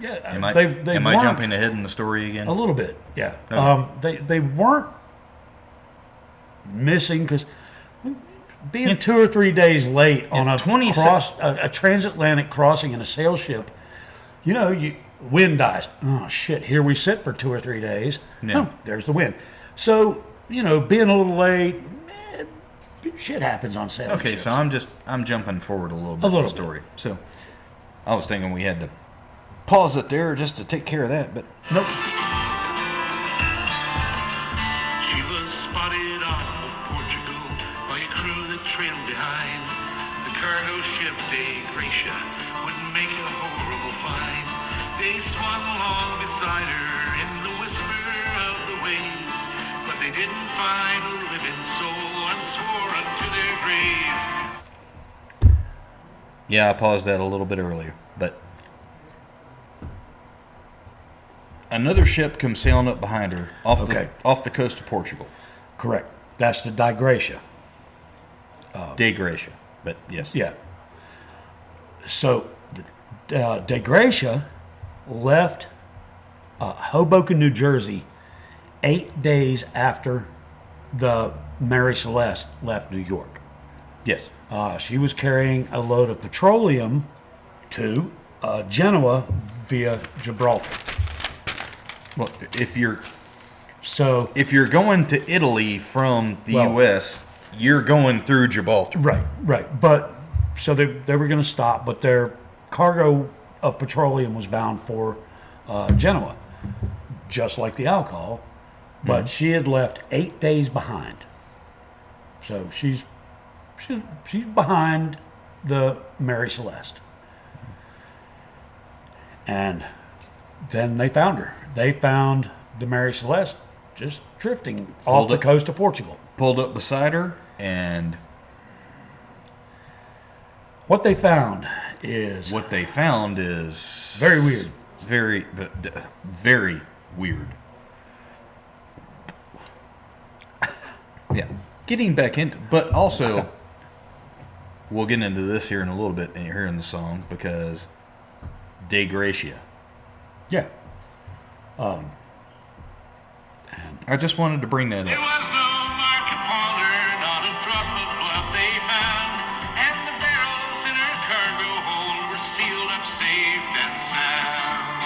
Speaker 2: Yeah,
Speaker 1: am I
Speaker 2: they
Speaker 1: am I
Speaker 2: weren't-
Speaker 1: jumping ahead in the story again?
Speaker 2: a little bit? Yeah,
Speaker 1: Okay.
Speaker 2: they weren't missing because being 2 or 3 days late on a
Speaker 1: 27
Speaker 2: a transatlantic crossing in a sail ship, wind dies. Oh shit! Here we sit for 2 or 3 days.
Speaker 1: Yeah.
Speaker 2: Oh, there's the wind. So being a little late, shit happens on sailing
Speaker 1: Okay,
Speaker 2: ships.
Speaker 1: so I'm jumping forward a little bit in
Speaker 2: little
Speaker 1: the story. So I was thinking we had to pause it there just to take care of that, but
Speaker 2: Nope.
Speaker 3: She was spotted off of Portugal by a crew that trailed behind. The cargo ship Dei Gracia would make a horrible find. They swung along beside her in the whisper of the waves, but they didn't find a living soul and swore unto their graves.
Speaker 1: yeah, I paused that a little bit earlier. But another ship comes sailing up behind her off the coast of Portugal.
Speaker 2: Correct. That's the Dei Gracia.
Speaker 1: Dei Gracia, but yes.
Speaker 2: Yeah. So, Dei Gracia left Hoboken, New Jersey, 8 days after the Mary Celeste left New York.
Speaker 1: Yes.
Speaker 2: She was carrying a load of petroleum to Genoa via Gibraltar.
Speaker 1: Well, if you're
Speaker 2: So,
Speaker 1: going to Italy from the
Speaker 2: Well,
Speaker 1: U.S., you're going through Gibraltar.
Speaker 2: Right. But so they were going to stop, but their cargo of petroleum was bound for Genoa, just like the alcohol. But she had left 8 days behind. So she's behind the Mary Celeste. And then they found her. They found the Mary Celeste just drifting off the coast of Portugal.
Speaker 1: Pulled up beside her, and
Speaker 2: what they found is
Speaker 1: very
Speaker 2: weird.
Speaker 1: Very weird. Yeah. Getting back into, but also, we'll get into this here in a little bit here in the song, because De Gracia.
Speaker 2: Yeah.
Speaker 1: I just wanted to bring that
Speaker 3: There
Speaker 1: up.
Speaker 3: was no market parlor, not a drop of blood they found, and the barrels in her cargo hold were sealed up safe and sound.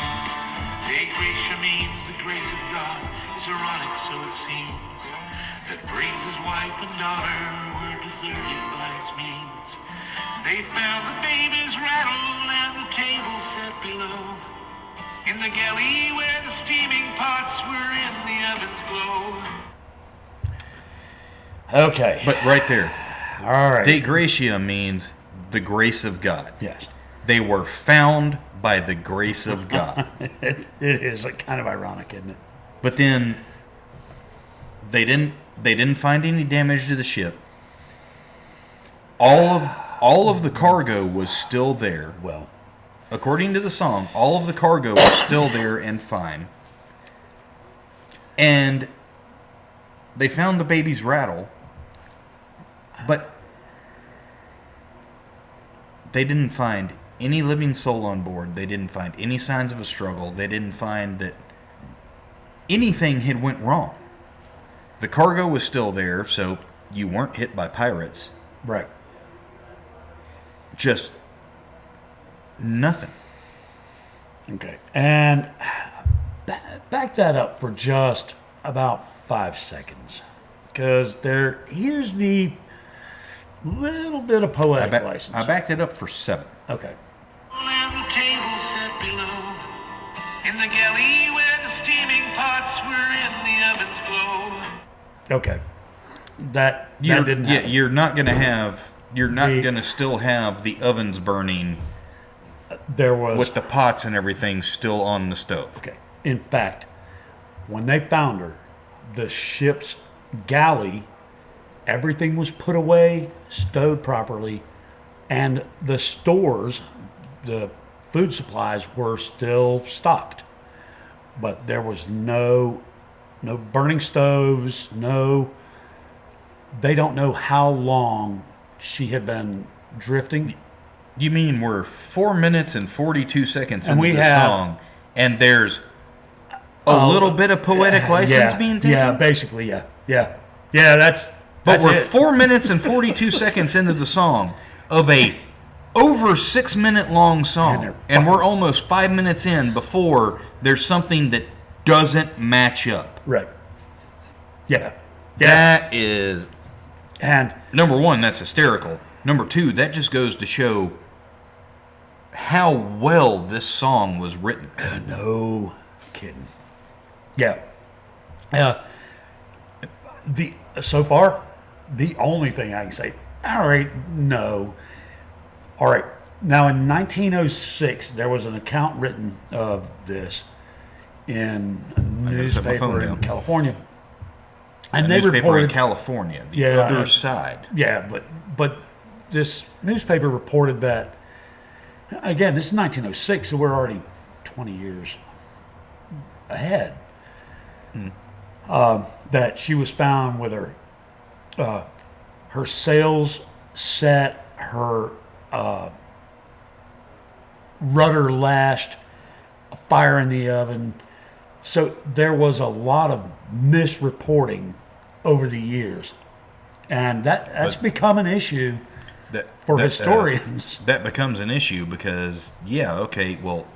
Speaker 3: De Gracia means the grace of God. It's ironic, so it seems, that Briggs' wife and daughter were deserted by its means. They found the baby's rattle and the table set below, in the galley where the steaming pots were in the oven's glow.
Speaker 2: Okay.
Speaker 1: But right there,
Speaker 2: All right.
Speaker 1: De Gracia means the grace of God.
Speaker 2: Yes.
Speaker 1: They were found by the grace of God.
Speaker 2: It is kind of ironic, isn't it?
Speaker 1: But then they didn't find any damage to the ship. All of the cargo was still there.
Speaker 2: Well,
Speaker 1: According to the song, all of the cargo was still there and fine. And they found the baby's rattle, but they didn't find any living soul on board. They didn't find any signs of a struggle. They didn't find that anything had went wrong. The cargo was still there, so you weren't hit by pirates.
Speaker 2: right.
Speaker 1: Just nothing.
Speaker 2: Okay. And back that up for just about 5 seconds, because here's the little bit of poetic license.
Speaker 1: I backed it up for 7.
Speaker 2: Okay.
Speaker 3: And the table set below, in the galley where the steaming pots were in the oven's glow.
Speaker 2: Okay. That didn't happen.
Speaker 1: You're not gonna still have the ovens burning
Speaker 2: There was
Speaker 1: with the pots and everything still on the stove.
Speaker 2: Okay. In fact, when they found her, the ship's galley, everything was put away, stowed properly, and the stores, the food supplies were still stocked. But there was no burning stoves, they don't know how long she had been drifting.
Speaker 1: You mean we're 4 minutes and 42 seconds
Speaker 2: And
Speaker 1: into
Speaker 2: we
Speaker 1: the
Speaker 2: have-
Speaker 1: song, and there's a little bit of poetic license being taken?
Speaker 2: Yeah, basically, yeah. That's
Speaker 1: We're
Speaker 2: it.
Speaker 1: 4 minutes and 42 seconds into the song of a over 6 minute long song, and we're almost 5 minutes in before there's something that doesn't match up.
Speaker 2: Right. Yeah.
Speaker 1: That is,
Speaker 2: And
Speaker 1: number one, that's hysterical. Number two, that just goes to show how well this song was written.
Speaker 2: no kidding. Yeah. So far, the only thing I can say, all right, no. All right. Now, in 1906, there was an account written of this in a
Speaker 1: gotta set my phone
Speaker 2: newspaper in
Speaker 1: down.
Speaker 2: California. And
Speaker 1: A
Speaker 2: they
Speaker 1: newspaper
Speaker 2: reported,
Speaker 1: in California, the
Speaker 2: Yeah,
Speaker 1: other side.
Speaker 2: yeah, but this newspaper reported that, again, this is 1906, so we're already 20 years ahead. That she was found with her sails set, her rudder lashed, a fire in the oven. So there was a lot of misreporting over the years, and that's become an issue for historians.
Speaker 1: That becomes an issue because, yeah, okay, well,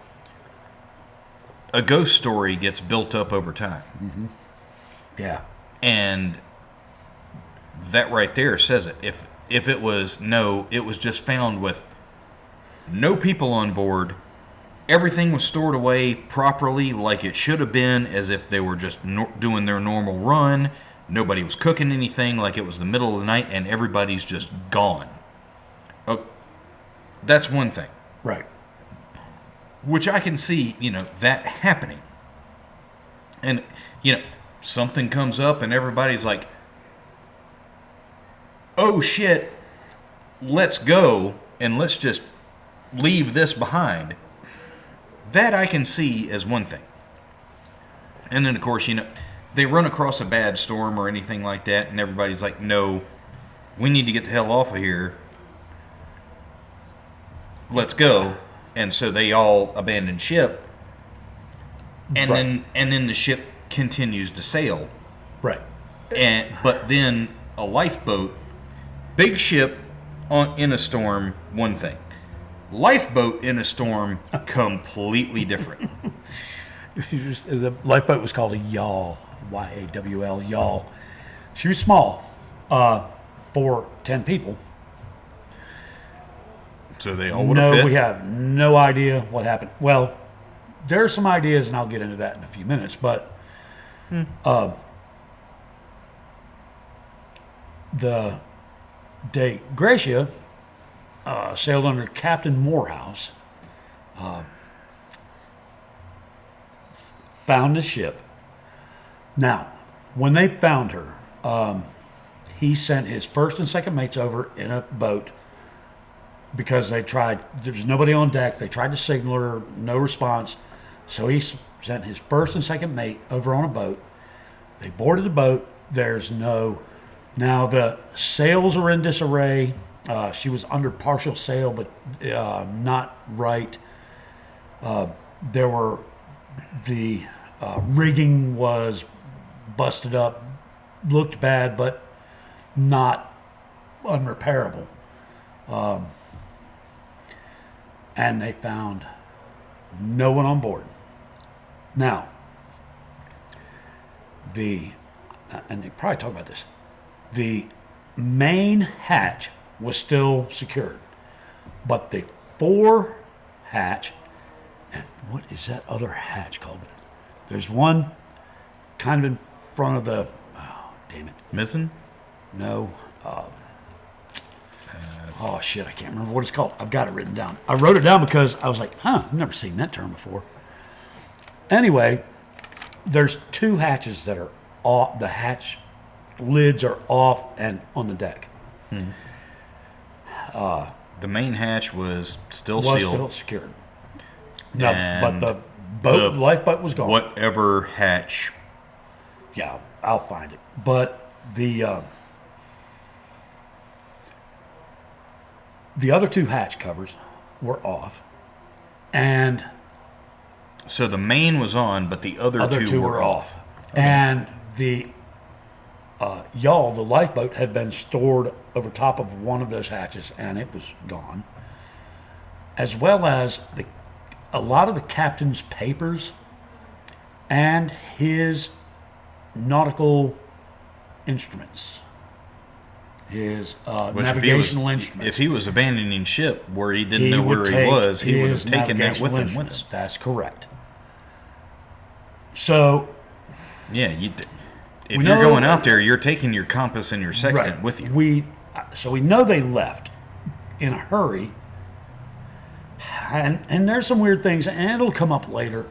Speaker 1: a ghost story gets built up over time.
Speaker 2: Yeah.
Speaker 1: And that right there says it. If it was it was just found with no people on board. Everything was stored away properly, like it should have been, as if they were just doing their normal run. Nobody was cooking anything, like it was the middle of the night, and everybody's just gone. That's one thing.
Speaker 2: Right.
Speaker 1: Which I can see, that happening. And, something comes up and everybody's like, oh shit, let's go and let's just leave this behind. That I can see as one thing. And then, of course, they run across a bad storm or anything like that, and everybody's like, no, we need to get the hell off of here. Let's go. And so they all abandon ship. And then the ship continues to sail.
Speaker 2: Right.
Speaker 1: But then a lifeboat, big ship in a storm, one thing. Lifeboat in a storm, completely different.
Speaker 2: The lifeboat was called a yawl, Y-A-W-L, yawl. She was small, for 10 people.
Speaker 1: So they all would have fit?
Speaker 2: No, we have no idea what happened. Well, there are some ideas, and I'll get into that in a few minutes, but the De Gracia sailed under Captain Morehouse, found the ship. Now, when they found her, he sent his first and second mates over in a boat because there was nobody on deck. They tried to signal her, no response. So he sent his first and second mate over on a boat. They boarded the boat. Now the sails are in disarray. She was under partial sail, but not right. The rigging was busted up, looked bad, but not unrepairable. And they found no one on board. Now, and they probably talk about this, the main hatch was still secured, but the fore hatch, and what is that other hatch called? There's one kind of in front of the, oh, damn it.
Speaker 1: Missing?
Speaker 2: No. Oh, shit, I can't remember what it's called. I've got it written down. I wrote it down because I was like, I've never seen that term before. Anyway, there's two hatches that are off. The hatch lids are off and on the deck.
Speaker 1: The main hatch was still
Speaker 2: Was
Speaker 1: sealed.
Speaker 2: still secured. No, but the lifeboat was gone.
Speaker 1: Whatever hatch.
Speaker 2: Yeah, I'll find it. But the other two hatch covers were off, and
Speaker 1: So the main was on, but the other two were off.
Speaker 2: Okay. And the yawl, the lifeboat, had been stored over top of one of those hatches, and it was gone. As well as a lot of the captain's papers and his nautical instruments, his navigational instruments.
Speaker 1: If he was abandoning ship where he didn't know where he was, he would have taken that with him.
Speaker 2: That's correct. So,
Speaker 1: yeah, if you're going out there, you're taking your compass and your sextant with you.
Speaker 2: We know they left in a hurry, and there's some weird things, and it'll come up later,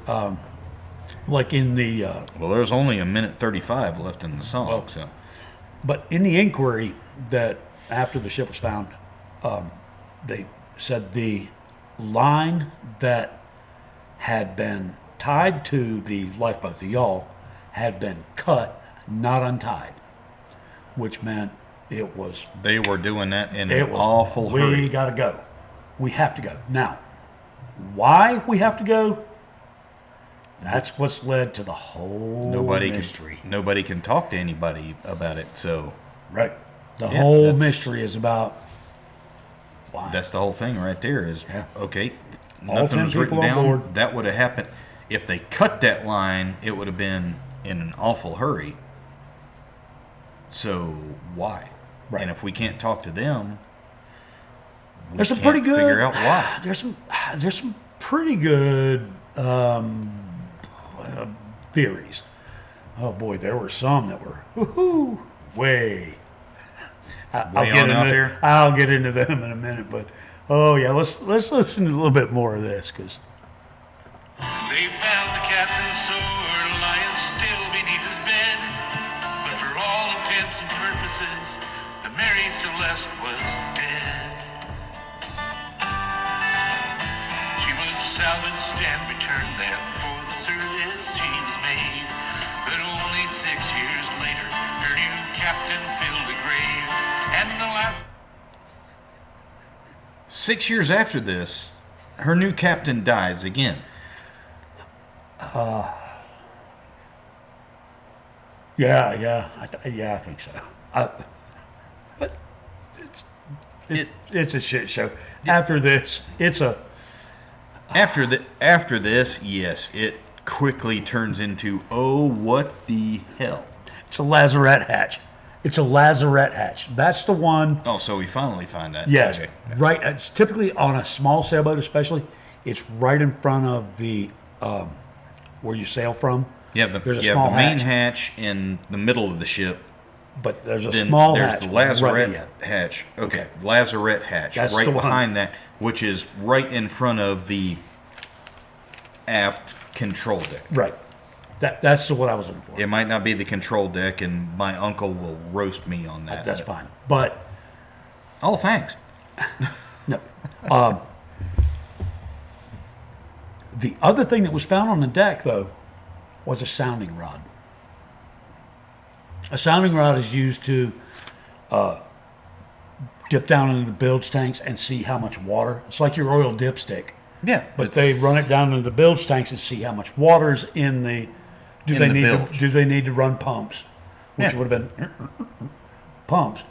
Speaker 2: like in the.
Speaker 1: Well, there's only a minute 35 left in the song, so.
Speaker 2: But in the inquiry that after the ship was found, they said the line that had been tied to the lifeboat, the yawl, had been cut, not untied, which meant it was.
Speaker 1: They were doing that in an awful hurry.
Speaker 2: We got to go. We have to go. Now, why we have to go? That's what's led to the whole mystery.
Speaker 1: Nobody can talk to anybody about it, so.
Speaker 2: Right. The whole mystery is about why.
Speaker 1: That's the whole thing right there is, okay,
Speaker 2: All
Speaker 1: nothing
Speaker 2: 10
Speaker 1: was written
Speaker 2: people on
Speaker 1: down.
Speaker 2: board.
Speaker 1: That would have happened. If they cut that line, it would have been in an awful hurry. So, why?
Speaker 2: Right.
Speaker 1: And if we can't talk to them, we
Speaker 2: There's some
Speaker 1: can't
Speaker 2: pretty good.
Speaker 1: figure out why.
Speaker 2: There's some pretty good theories. Oh boy, there were some that were way.
Speaker 1: Way on out there?
Speaker 2: I'll get into them in a minute, but oh yeah, let's listen to a little bit more of this because
Speaker 3: They found the captain's sword lying still beneath his bed. But for all intents and purposes, the Mary Celeste was dead. She was salvaged and returned then for the service she was made. But only 6 years later, her new captain filled a grave. And the last
Speaker 1: 6 years after this, her new captain dies again.
Speaker 2: yeah, I think so. But it's a shit show. After this, it's a
Speaker 1: After this, yes, it quickly turns into, oh, what the hell?
Speaker 2: it's a lazarette hatch. It's a lazarette hatch. That's the one.
Speaker 1: Oh, so we finally find that.
Speaker 2: Yes,
Speaker 1: Okay.
Speaker 2: right. It's typically on a small sailboat, especially. It's right in front of the where you sail from.
Speaker 1: Yeah,
Speaker 2: There's a
Speaker 1: you
Speaker 2: small
Speaker 1: have the main
Speaker 2: hatch.
Speaker 1: hatch in the middle of the ship.
Speaker 2: But there's a
Speaker 1: Then
Speaker 2: small
Speaker 1: there's
Speaker 2: hatch.
Speaker 1: the lazarette
Speaker 2: right,
Speaker 1: hatch. Okay,
Speaker 2: Okay.
Speaker 1: lazarette hatch.
Speaker 2: That's
Speaker 1: right
Speaker 2: the one.
Speaker 1: behind that, which is right in front of the aft control deck.
Speaker 2: right. That's what I was looking for.
Speaker 1: It might not be the control deck, and my uncle will roast me on that.
Speaker 2: That's fine. But
Speaker 1: Oh, thanks.
Speaker 2: no. The other thing that was found on the deck, though, was a sounding rod. A sounding rod is used to dip down into the bilge tanks and see how much water. It's like your oil dipstick.
Speaker 1: Yeah,
Speaker 2: But they run it down into the bilge tanks and see how much water's in the. Do they need to run pumps? Which
Speaker 1: Yeah.
Speaker 2: would have been pumps,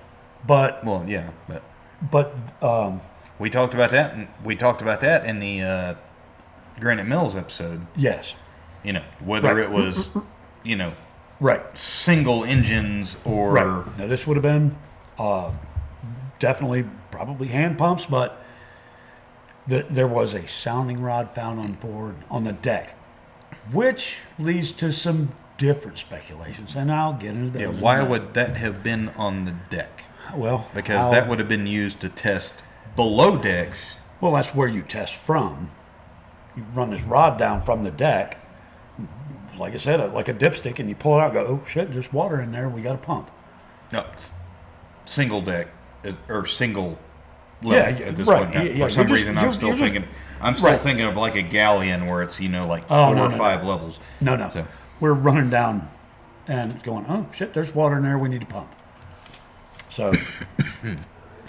Speaker 2: but
Speaker 1: Well, yeah, but we talked about that. We talked about that in the Granite Mills episode.
Speaker 2: yes,
Speaker 1: You know, whether
Speaker 2: Right.
Speaker 1: it was, you know,
Speaker 2: right,
Speaker 1: single engines or
Speaker 2: right. Now this would have been definitely probably hand pumps, but there was a sounding rod found on board on the deck, which leads to some different speculations, and I'll get into those.
Speaker 1: Yeah,
Speaker 2: in a
Speaker 1: why
Speaker 2: minute.
Speaker 1: would that have been on the deck?
Speaker 2: Well,
Speaker 1: Because that would have been used to test below decks.
Speaker 2: Well, that's where you test from. You run this rod down from the deck, like I said, like a dipstick, and you pull it out. And go, oh shit! There's water in there. We got a pump.
Speaker 1: No, single deck or single
Speaker 2: Yeah,
Speaker 1: level
Speaker 2: yeah,
Speaker 1: at this
Speaker 2: right,
Speaker 1: point. Now.
Speaker 2: yeah,
Speaker 1: For some
Speaker 2: you're just-
Speaker 1: reason, I'm
Speaker 2: you're-
Speaker 1: still
Speaker 2: you're just-
Speaker 1: thinking. I'm still
Speaker 2: right.
Speaker 1: thinking of like a galleon where it's like
Speaker 2: Oh,
Speaker 1: 4
Speaker 2: no,
Speaker 1: or
Speaker 2: no,
Speaker 1: 5 levels.
Speaker 2: No.
Speaker 1: So,
Speaker 2: We're running down and going, oh shit! There's water in there. We need to pump. So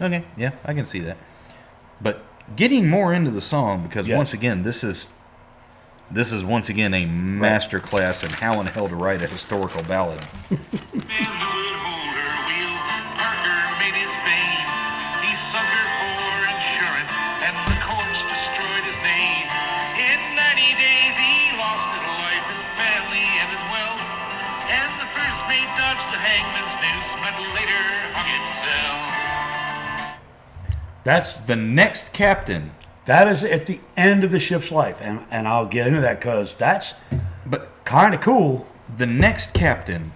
Speaker 1: okay, yeah, I can see that. But getting more into the song, because
Speaker 2: Yes.
Speaker 1: once again, this is once again a master class in how in the hell to write a historical ballad.
Speaker 3: man who would hold her wheel, Parker made his fame. He sunk her for insurance, and the courts destroyed his name. In 90 days, he lost his life, his family, and his wealth. And the first mate dodged the hangman's noose, but later hung himself.
Speaker 1: The next captain,
Speaker 2: that is at the end of the ship's life, and I'll get into that because that's
Speaker 1: but
Speaker 2: kind of cool.
Speaker 1: the next captain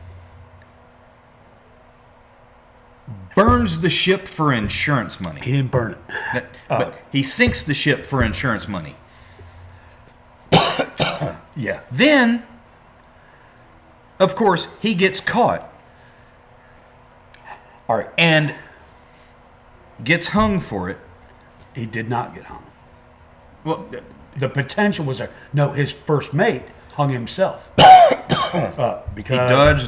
Speaker 1: burns the ship for insurance money.
Speaker 2: He didn't burn it.
Speaker 1: But he sinks the ship for insurance money.
Speaker 2: Yeah.
Speaker 1: Then, of course, he gets caught
Speaker 2: All right.
Speaker 1: and gets hung for it.
Speaker 2: He did not get hung.
Speaker 1: Well,
Speaker 2: The potential was there. No, his first mate hung himself because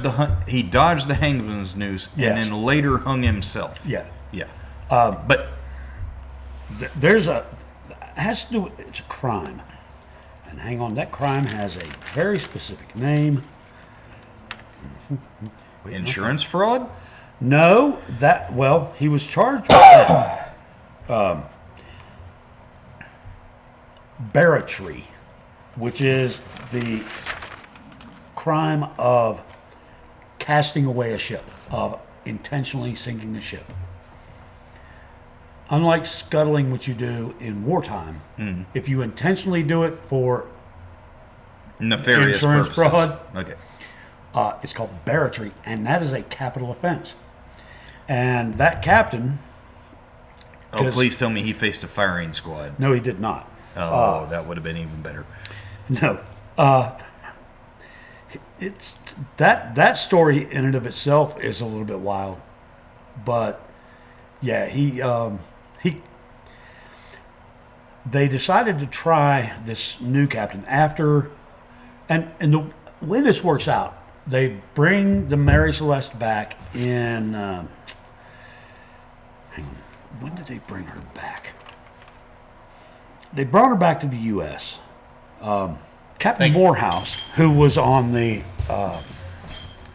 Speaker 1: he dodged the hangman's noose
Speaker 2: Yes.
Speaker 1: and then later hung himself.
Speaker 2: yeah,
Speaker 1: Yeah. But
Speaker 2: there's a has to do. It's a crime, and hang on, that crime has a very specific name.
Speaker 1: insurance fraud?
Speaker 2: No, he was charged with that. Barratry, which is the crime of casting away a ship, of intentionally sinking the ship. Unlike scuttling, which you do in wartime, if you intentionally do it for
Speaker 1: Nefarious
Speaker 2: insurance
Speaker 1: purposes.
Speaker 2: fraud,
Speaker 1: Okay.
Speaker 2: it's called barratry, and that is a capital offense. And that captain,
Speaker 1: Oh,
Speaker 2: 'cause-
Speaker 1: please tell me he faced a firing squad.
Speaker 2: no, he did not.
Speaker 1: Oh, that would have been even better.
Speaker 2: No, it's that story in and of itself is a little bit wild, but yeah, they decided to try this new captain after, and the way this works out, they bring the Mary Celeste back in. Hang on, when did they bring her back? They brought her back to the U.S. Captain Morehouse, who was on the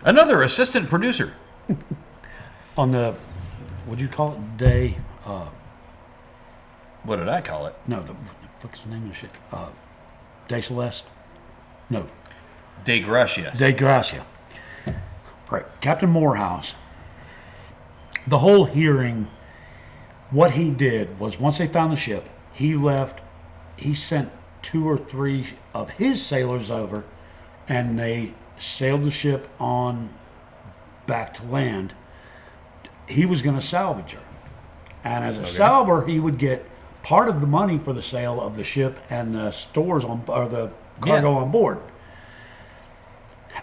Speaker 1: Another assistant producer.
Speaker 2: what'd you call it? Day.
Speaker 1: What did I call it?
Speaker 2: No, the fuck's the name of the shit? Day Celeste? No,
Speaker 1: De Gracias.
Speaker 2: De Gracia. Right, Captain Morehouse. The whole hearing, what he did was once they found the ship, he left. He sent 2 or 3 of his sailors over, and they sailed the ship on back to land. He was going to salvage her, and as a salver, he would get part of the money for the sale of the ship and the stores on, or the cargo on board.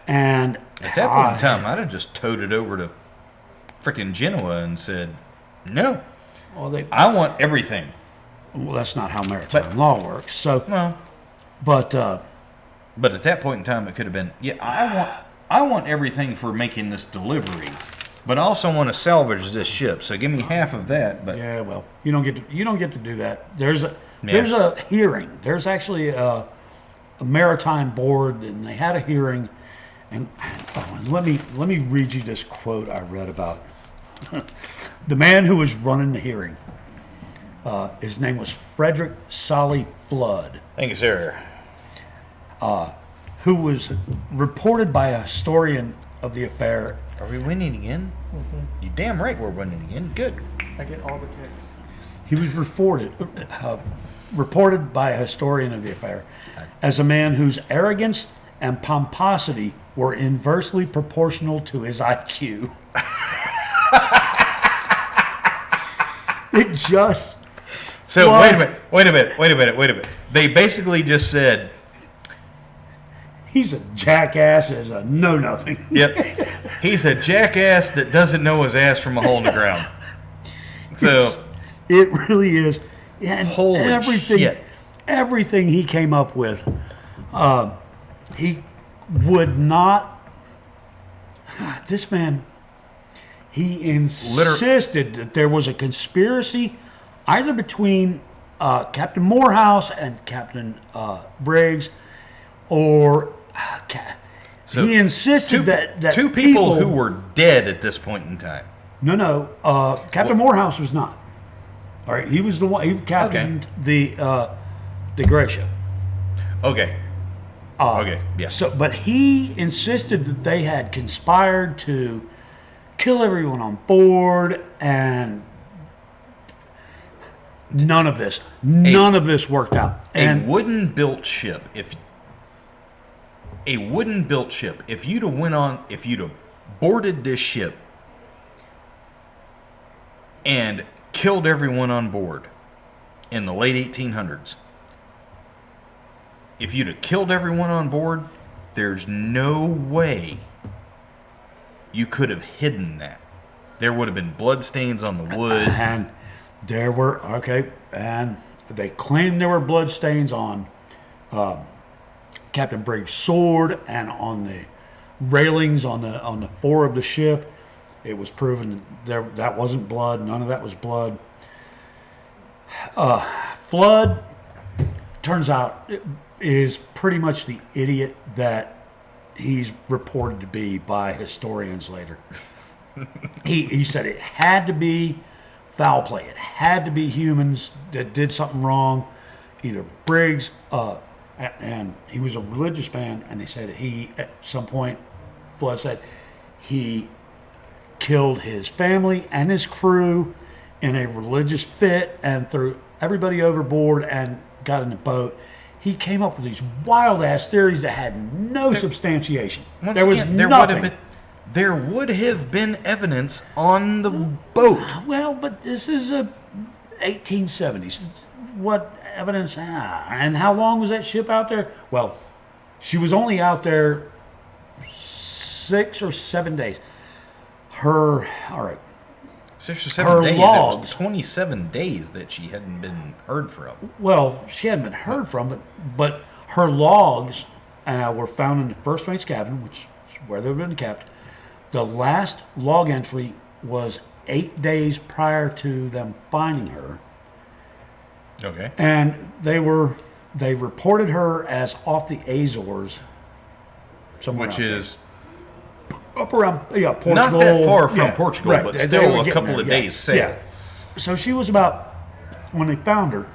Speaker 2: And
Speaker 1: At that point in time, I'd have just towed it over to frickin' Genoa and said, no,
Speaker 2: well,
Speaker 1: I want everything.
Speaker 2: that's not how maritime law works. So,
Speaker 1: Well,
Speaker 2: but
Speaker 1: at that point in time, it could have been, yeah, I want everything for making this delivery, but I also want to salvage this ship. So give me half of that. But
Speaker 2: yeah, well, you don't get to do that. There's a hearing. There's actually a maritime board, and they had a hearing. And let me read you this quote I read about the man who was running the hearing. His name was Frederick Solly Flood,
Speaker 1: thank you, sir.
Speaker 2: who was reported by a historian of the affair.
Speaker 1: Are we winning again? You damn right we're winning again. Good.
Speaker 4: I get all the kicks.
Speaker 2: He was reported by a historian of the affair as a man whose arrogance and pomposity were inversely proportional to his IQ. It just...
Speaker 1: So
Speaker 2: What?
Speaker 1: wait a minute. They basically just said,
Speaker 2: He's a jackass as a know-nothing.
Speaker 1: yep, he's a jackass that doesn't know his ass from a hole in the ground. So
Speaker 2: It really is. Yeah, and
Speaker 1: Holy
Speaker 2: everything,
Speaker 1: shit.
Speaker 2: everything he came up with, he would not. This man, he insisted that there was a conspiracy either between Captain Morehouse and Captain Briggs, or
Speaker 1: So,
Speaker 2: he insisted that
Speaker 1: two people who were dead at this point in time.
Speaker 2: No. Captain Morehouse was not. All right, he was the one. He captained the Gracia.
Speaker 1: Okay. Okay. Yeah.
Speaker 2: So, but he insisted that they had conspired to kill everyone on board, and none of this worked out. And
Speaker 1: a wooden built ship, if you'd have boarded this ship and killed everyone on board in the late 1800s, if you'd have killed everyone on board, there's no way you could have hidden that. There would have been blood stains on the wood.
Speaker 2: And there were, and they claimed there were blood stains on Captain Briggs' sword and on the railings on the fore of the ship. It was proven that wasn't blood. None of that was blood. Flood, turns out, is pretty much the idiot that he's reported to be by historians later. He said it had to be foul play. It had to be humans that did something wrong. Either Briggs, and he was a religious man, and they said he, at some point, Flood said, he killed his family and his crew in a religious fit and threw everybody overboard and got in the boat. He came up with these wild-ass theories that had no substantiation. There was nothing.
Speaker 1: There would have been evidence on the boat.
Speaker 2: Well, but this is a 1870s. What evidence? And how long was that ship out there? Well, she was only out there 6 or 7 days. All right.
Speaker 1: 6 or 7 days.
Speaker 2: Logs.
Speaker 1: It was 27 days that she hadn't been heard from.
Speaker 2: Well, she hadn't been heard from, but her logs were found in the first mate's cabin, which is where they've been kept. The last log entry was 8 days prior to them finding her.
Speaker 1: Okay.
Speaker 2: And they reported her as off the Azores.
Speaker 1: Which is
Speaker 2: up around Portugal.
Speaker 1: not that far from Portugal,
Speaker 2: right.
Speaker 1: but still a couple of days sail.
Speaker 2: Yeah. So she was about, when they found her,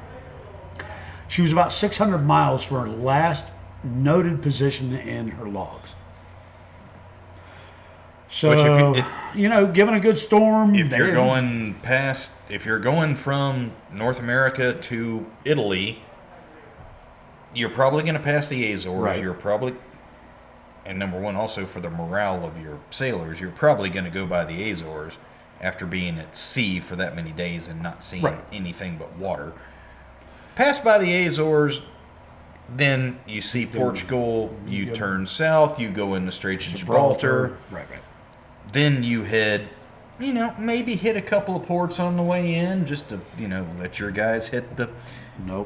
Speaker 2: she was about 600 miles from her last noted position in her logs. So,
Speaker 1: Which
Speaker 2: given a good storm.
Speaker 1: If you're going from North America to Italy, you're probably going to pass the Azores.
Speaker 2: Right.
Speaker 1: You're probably, and number one, also for the morale of your sailors, you're probably going to go by the Azores after being at sea for that many days and not seeing anything but water. Pass by the Azores, then you see Portugal, you turn south, you go in the Straits of Gibraltar.
Speaker 2: Right.
Speaker 1: Then you head, maybe hit a couple of ports on the way in, just to, let your guys hit the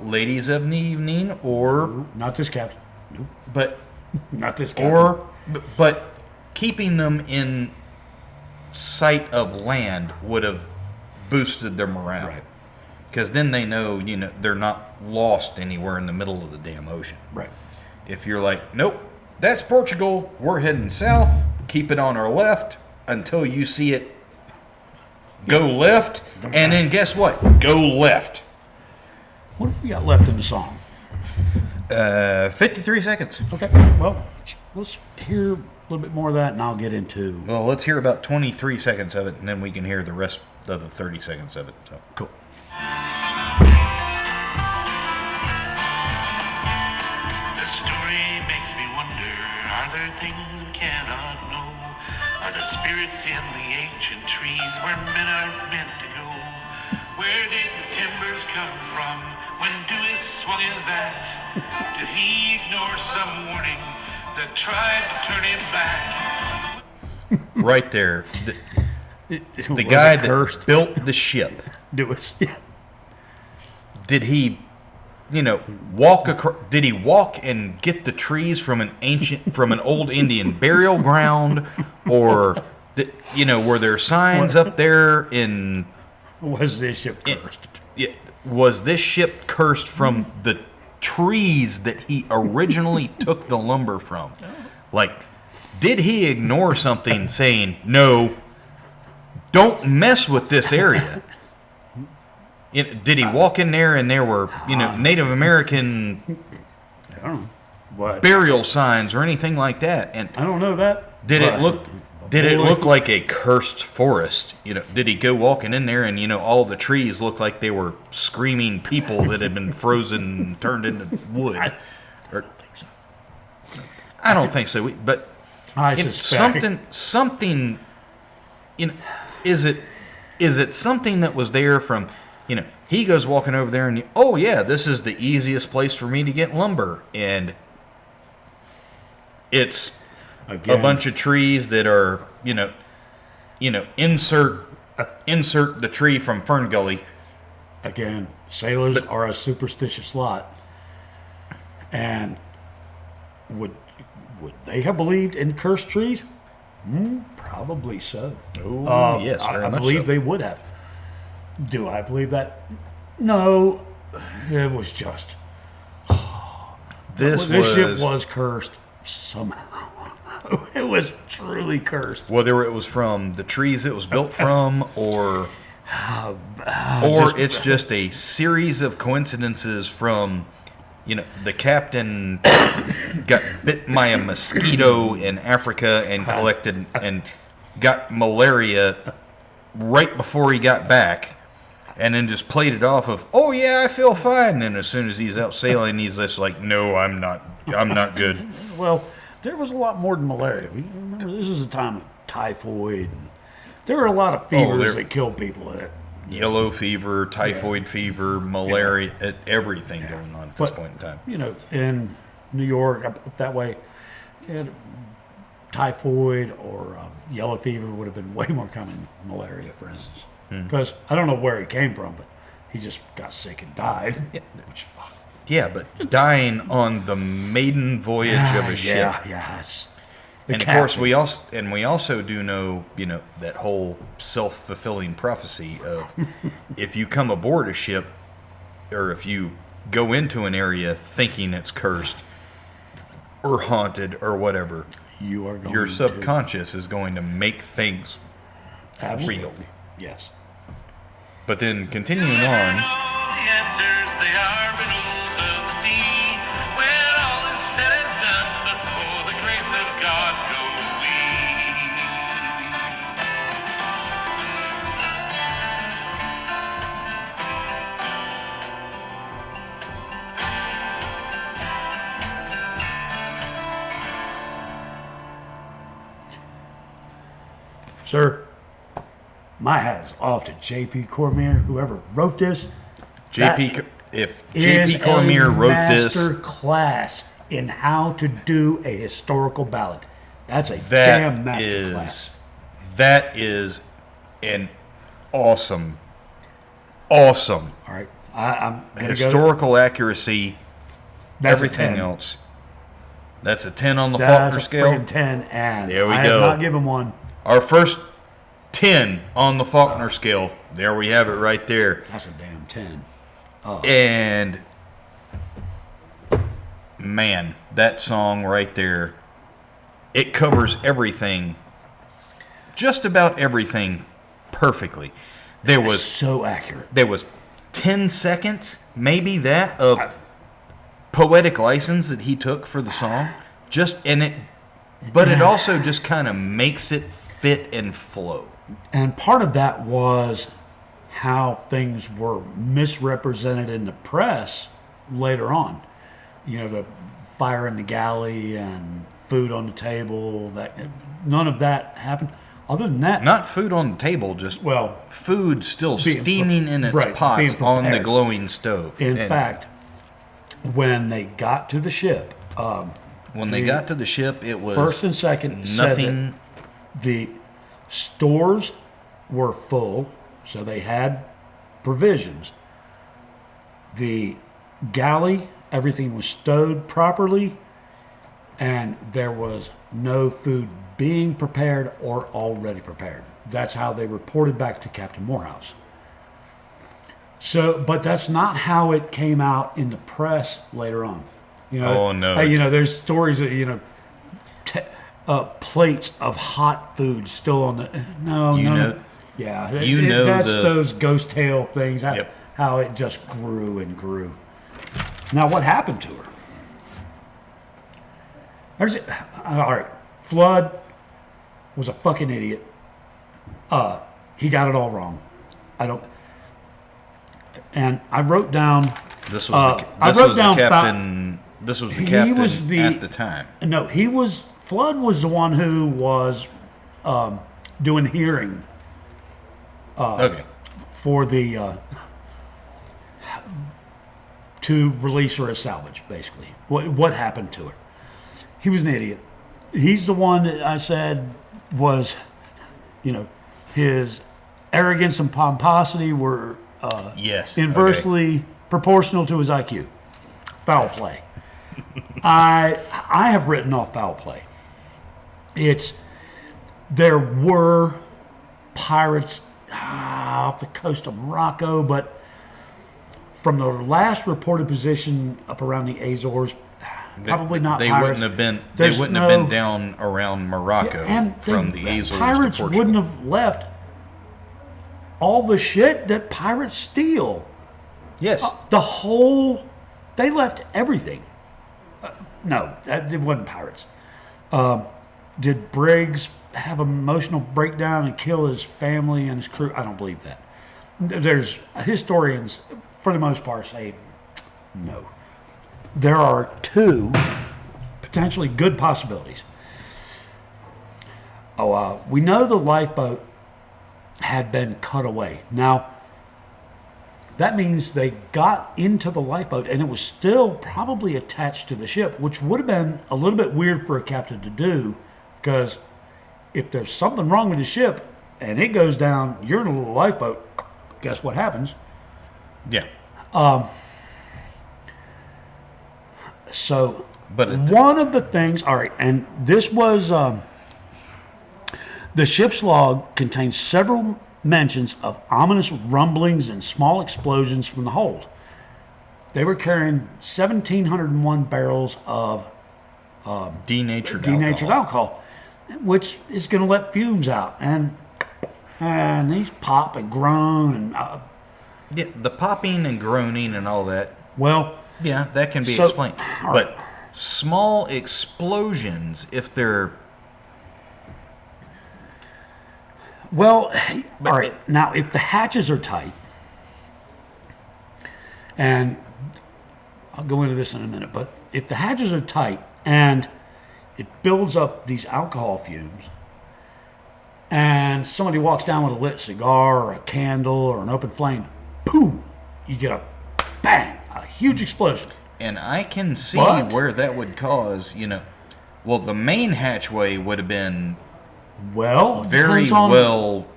Speaker 1: ladies of the evening, or
Speaker 2: not this captain. Nope.
Speaker 1: But
Speaker 2: not this captain.
Speaker 1: But keeping them in sight of land would have boosted their morale,
Speaker 2: Right.
Speaker 1: Because then they know, they're not lost anywhere in the middle of the damn ocean.
Speaker 2: Right.
Speaker 1: If you're like, nope, that's Portugal, we're heading south, keep it on our left until you see it go left, and then guess what? Go left.
Speaker 2: What have we got left in the song?
Speaker 1: 53 seconds.
Speaker 2: Okay, well, let's hear a little bit more of that, and I'll get into...
Speaker 1: Well, let's hear about 23 seconds of it, and then we can hear the rest of the 30 seconds of it. So.
Speaker 2: Cool.
Speaker 3: The story makes me wonder, are there things we cannot know? Are the spirits in the ancient trees where men are meant to go? Where did the timbers come from when Dewey swung his axe? Did he ignore some warning that tried to turn him back?
Speaker 1: Right there. The
Speaker 2: Was
Speaker 1: guy
Speaker 2: it cursed?
Speaker 1: that built the ship,
Speaker 2: Yeah.
Speaker 1: did he, walk across? Did he walk and get the trees from an old Indian burial ground, or, were there signs up there in?
Speaker 2: Was this ship cursed?
Speaker 1: Was this ship cursed from the trees that he originally took the lumber from? Like, did he ignore something saying, no, don't mess with this area? Did he walk in there and there were, Native American
Speaker 2: I don't know. What?
Speaker 1: burial signs or anything like that? And
Speaker 2: I don't know that.
Speaker 1: did it
Speaker 2: but-
Speaker 1: look like a cursed forest? Did he go walking in there and all the trees looked like they were screaming people that had been frozen and turned into wood?
Speaker 2: I don't think so.
Speaker 1: I don't think so. But
Speaker 2: I suspect.
Speaker 1: something. Is it something that was there from? He goes walking over there and oh yeah, this is the easiest place for me to get lumber, and it's
Speaker 2: Again,
Speaker 1: a bunch of trees that are insert the tree from Fern Gully.
Speaker 2: Again, sailors are a superstitious lot, and would they have believed in cursed trees? Probably so.
Speaker 1: Oh yes, very
Speaker 2: I
Speaker 1: much
Speaker 2: believe
Speaker 1: so.
Speaker 2: they would have. Do I believe that? No, it was just
Speaker 1: This
Speaker 2: ship was cursed somehow. It was truly cursed.
Speaker 1: Whether it was from the trees it was built from, or it's just a series of coincidences from, the captain got bit by a mosquito in Africa and collected and got malaria right before he got back, and then just played it off of, oh yeah, I feel fine. And as soon as he's out sailing, he's just like, no, I'm not good.
Speaker 2: Well, there was a lot more than malaria. Remember, this is a time of typhoid. There were a lot of fevers that killed people.
Speaker 1: Yellow fever, typhoid fever, malaria, everything going on at this point in time.
Speaker 2: You know, in New York, up that way, typhoid or yellow fever would have been way more common than malaria, for instance. Because I don't know where he came from, but he just got sick and died. Which, fuck.
Speaker 1: Yeah, but dying on the maiden voyage of a ship.
Speaker 2: Yeah.
Speaker 1: And of course, we also do know, you know, that whole self-fulfilling prophecy of if you come aboard a ship, or if you go into an area thinking it's cursed or haunted or whatever, your subconscious is going to make things real.
Speaker 2: Yes.
Speaker 1: But then continuing on.
Speaker 3: The answers, they are riddles of the sea. When all is said and done, but for the grace of God go we.
Speaker 2: Sir, my hat is off to J.P. Cormier, whoever wrote this.
Speaker 1: If J.P. Cormier wrote this,
Speaker 2: master class in how to do a historical ballad. That's a damn master class.
Speaker 1: That is an awesome.
Speaker 2: All right, I'm gonna
Speaker 1: historical accuracy.
Speaker 2: That's
Speaker 1: everything else. That's a 10 on the
Speaker 2: That's
Speaker 1: Faulkner
Speaker 2: a
Speaker 1: scale.
Speaker 2: friggin' 10, and
Speaker 1: there we
Speaker 2: I
Speaker 1: go.
Speaker 2: have not given one.
Speaker 1: Our first 10 on the Faulkner scale. There we have it right there.
Speaker 2: That's a damn 10.
Speaker 1: And man, that song right there, it covers everything, just about everything, perfectly. There was
Speaker 2: so accurate.
Speaker 1: There was 10 seconds, maybe that, of poetic license that he took for the song. But it also just kind of makes it fit and flow.
Speaker 2: And part of that was how things were misrepresented in the press later on. You know, the fire in the galley and food on the table. None of that happened. Other than that,
Speaker 1: not food on the table, just food still steaming in its pots on the glowing stove.
Speaker 2: In fact, when they got to the ship,
Speaker 1: it was
Speaker 2: first and second
Speaker 1: nothing.
Speaker 2: The stores were full, so they had provisions. The galley, everything was stowed properly, and there was no food being prepared or already prepared. That's how they reported back to Captain Morehouse. So, but that's not how it came out in the press later on. You know,
Speaker 1: oh no!
Speaker 2: You know, there's stories that plates of hot food still on the no. Yeah, that's those ghost tale things. How it just grew and grew. Now, what happened to her? All right, Flood was a fucking idiot. He got it all wrong. And I wrote down.
Speaker 1: This was the captain. This was the captain at the time.
Speaker 2: No, Flood was the one who was doing hearing. For the to release her as salvage, basically. What happened to her? He was an idiot. He's the one that I said was, his arrogance and pomposity were inversely proportional to his IQ. Foul play. I have written off foul play. There were pirates off the coast of Morocco, but from the last reported position up around the Azores, probably not
Speaker 1: they
Speaker 2: pirates.
Speaker 1: They wouldn't have been down around Morocco from the Azores
Speaker 2: pirates
Speaker 1: to Portugal.
Speaker 2: Wouldn't have left all the shit that pirates steal.
Speaker 1: Yes.
Speaker 2: They left everything. No, it wasn't pirates. did Briggs have an emotional breakdown and kill his family and his crew? I don't believe that. There's historians, for the most part, say no. There are two potentially good possibilities. We know the lifeboat had been cut away. Now, that means they got into the lifeboat and it was still probably attached to the ship, which would have been a little bit weird for a captain to do, because if there's something wrong with the ship and it goes down, you're in a little lifeboat, guess what happens?
Speaker 1: Yeah.
Speaker 2: So, one of the things, all right, and this was, the ship's log contains several mentions of ominous rumblings and small explosions from the hold. They were carrying 1,701 barrels of
Speaker 1: denatured
Speaker 2: alcohol, which is going to let fumes out, and these pop and groan and
Speaker 1: yeah, the popping and groaning and all that.
Speaker 2: Well,
Speaker 1: yeah, that can be explained. But small explosions, if they're all right. Now, if the hatches are tight, and I'll go into this in a minute, but if the hatches are tight and it builds up these alcohol fumes, and somebody walks down with a lit cigar or a candle or an open flame, boom, you get a bang, a huge explosion. And I can see where that would cause, the main hatchway would have been very well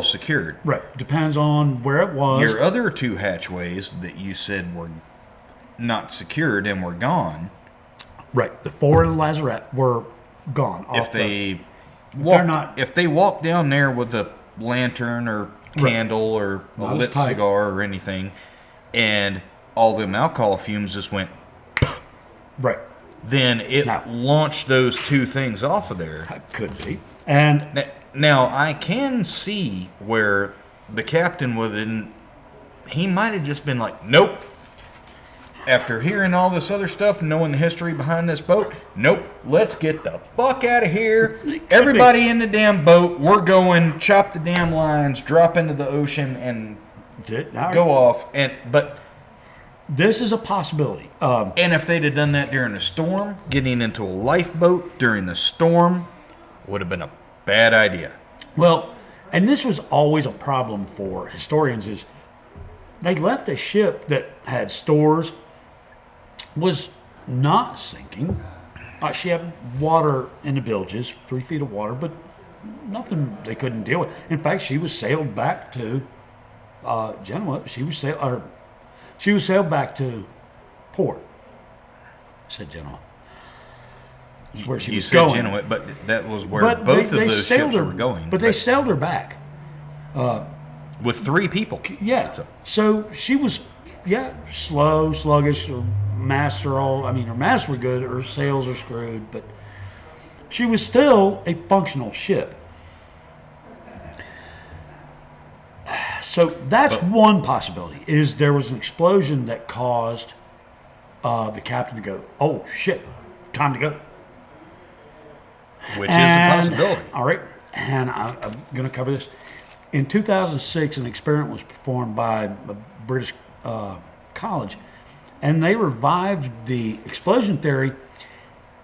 Speaker 1: secured.
Speaker 2: Right. Depends on where it was.
Speaker 1: Your other two hatchways that you said were not secured and were gone.
Speaker 2: Right. The forward and the lazarette were gone.
Speaker 1: If they walked down there with a lantern or candle or a lit cigar or anything, and all them alcohol fumes just went
Speaker 2: right,
Speaker 1: then it launched those two things off of there.
Speaker 2: Could be. And
Speaker 1: now I can see where the captain he might have just been like, nope. After hearing all this other stuff, knowing the history behind this boat, nope, let's get the fuck out of here. Everybody in the damn boat, we're going, chop the damn lines, drop into the ocean, and go off. But
Speaker 2: this is a possibility.
Speaker 1: And if they'd have done that during a storm, getting into a lifeboat during the storm would have been a bad idea.
Speaker 2: Well, and this was always a problem for historians, is they left a ship that had stores, was not sinking. She had water in the bilges, 3 feet of water, but nothing they couldn't deal with. In fact, she was sailed back to Genoa. She was sailed back to port. I said Genoa. That's where she was going. You said Genoa,
Speaker 1: but that was where both of those ships were going.
Speaker 2: But they sailed her back.
Speaker 1: With 3 people.
Speaker 2: Yeah. So she was, slow, sluggish. Her masts were good. Her sails are screwed. But she was still a functional ship. So that's one possibility, is there was an explosion that caused the captain to go, oh, shit, time to go.
Speaker 1: Which is a possibility.
Speaker 2: All right, and I'm going to cover this. In 2006, an experiment was performed by a British college, and they revived the explosion theory,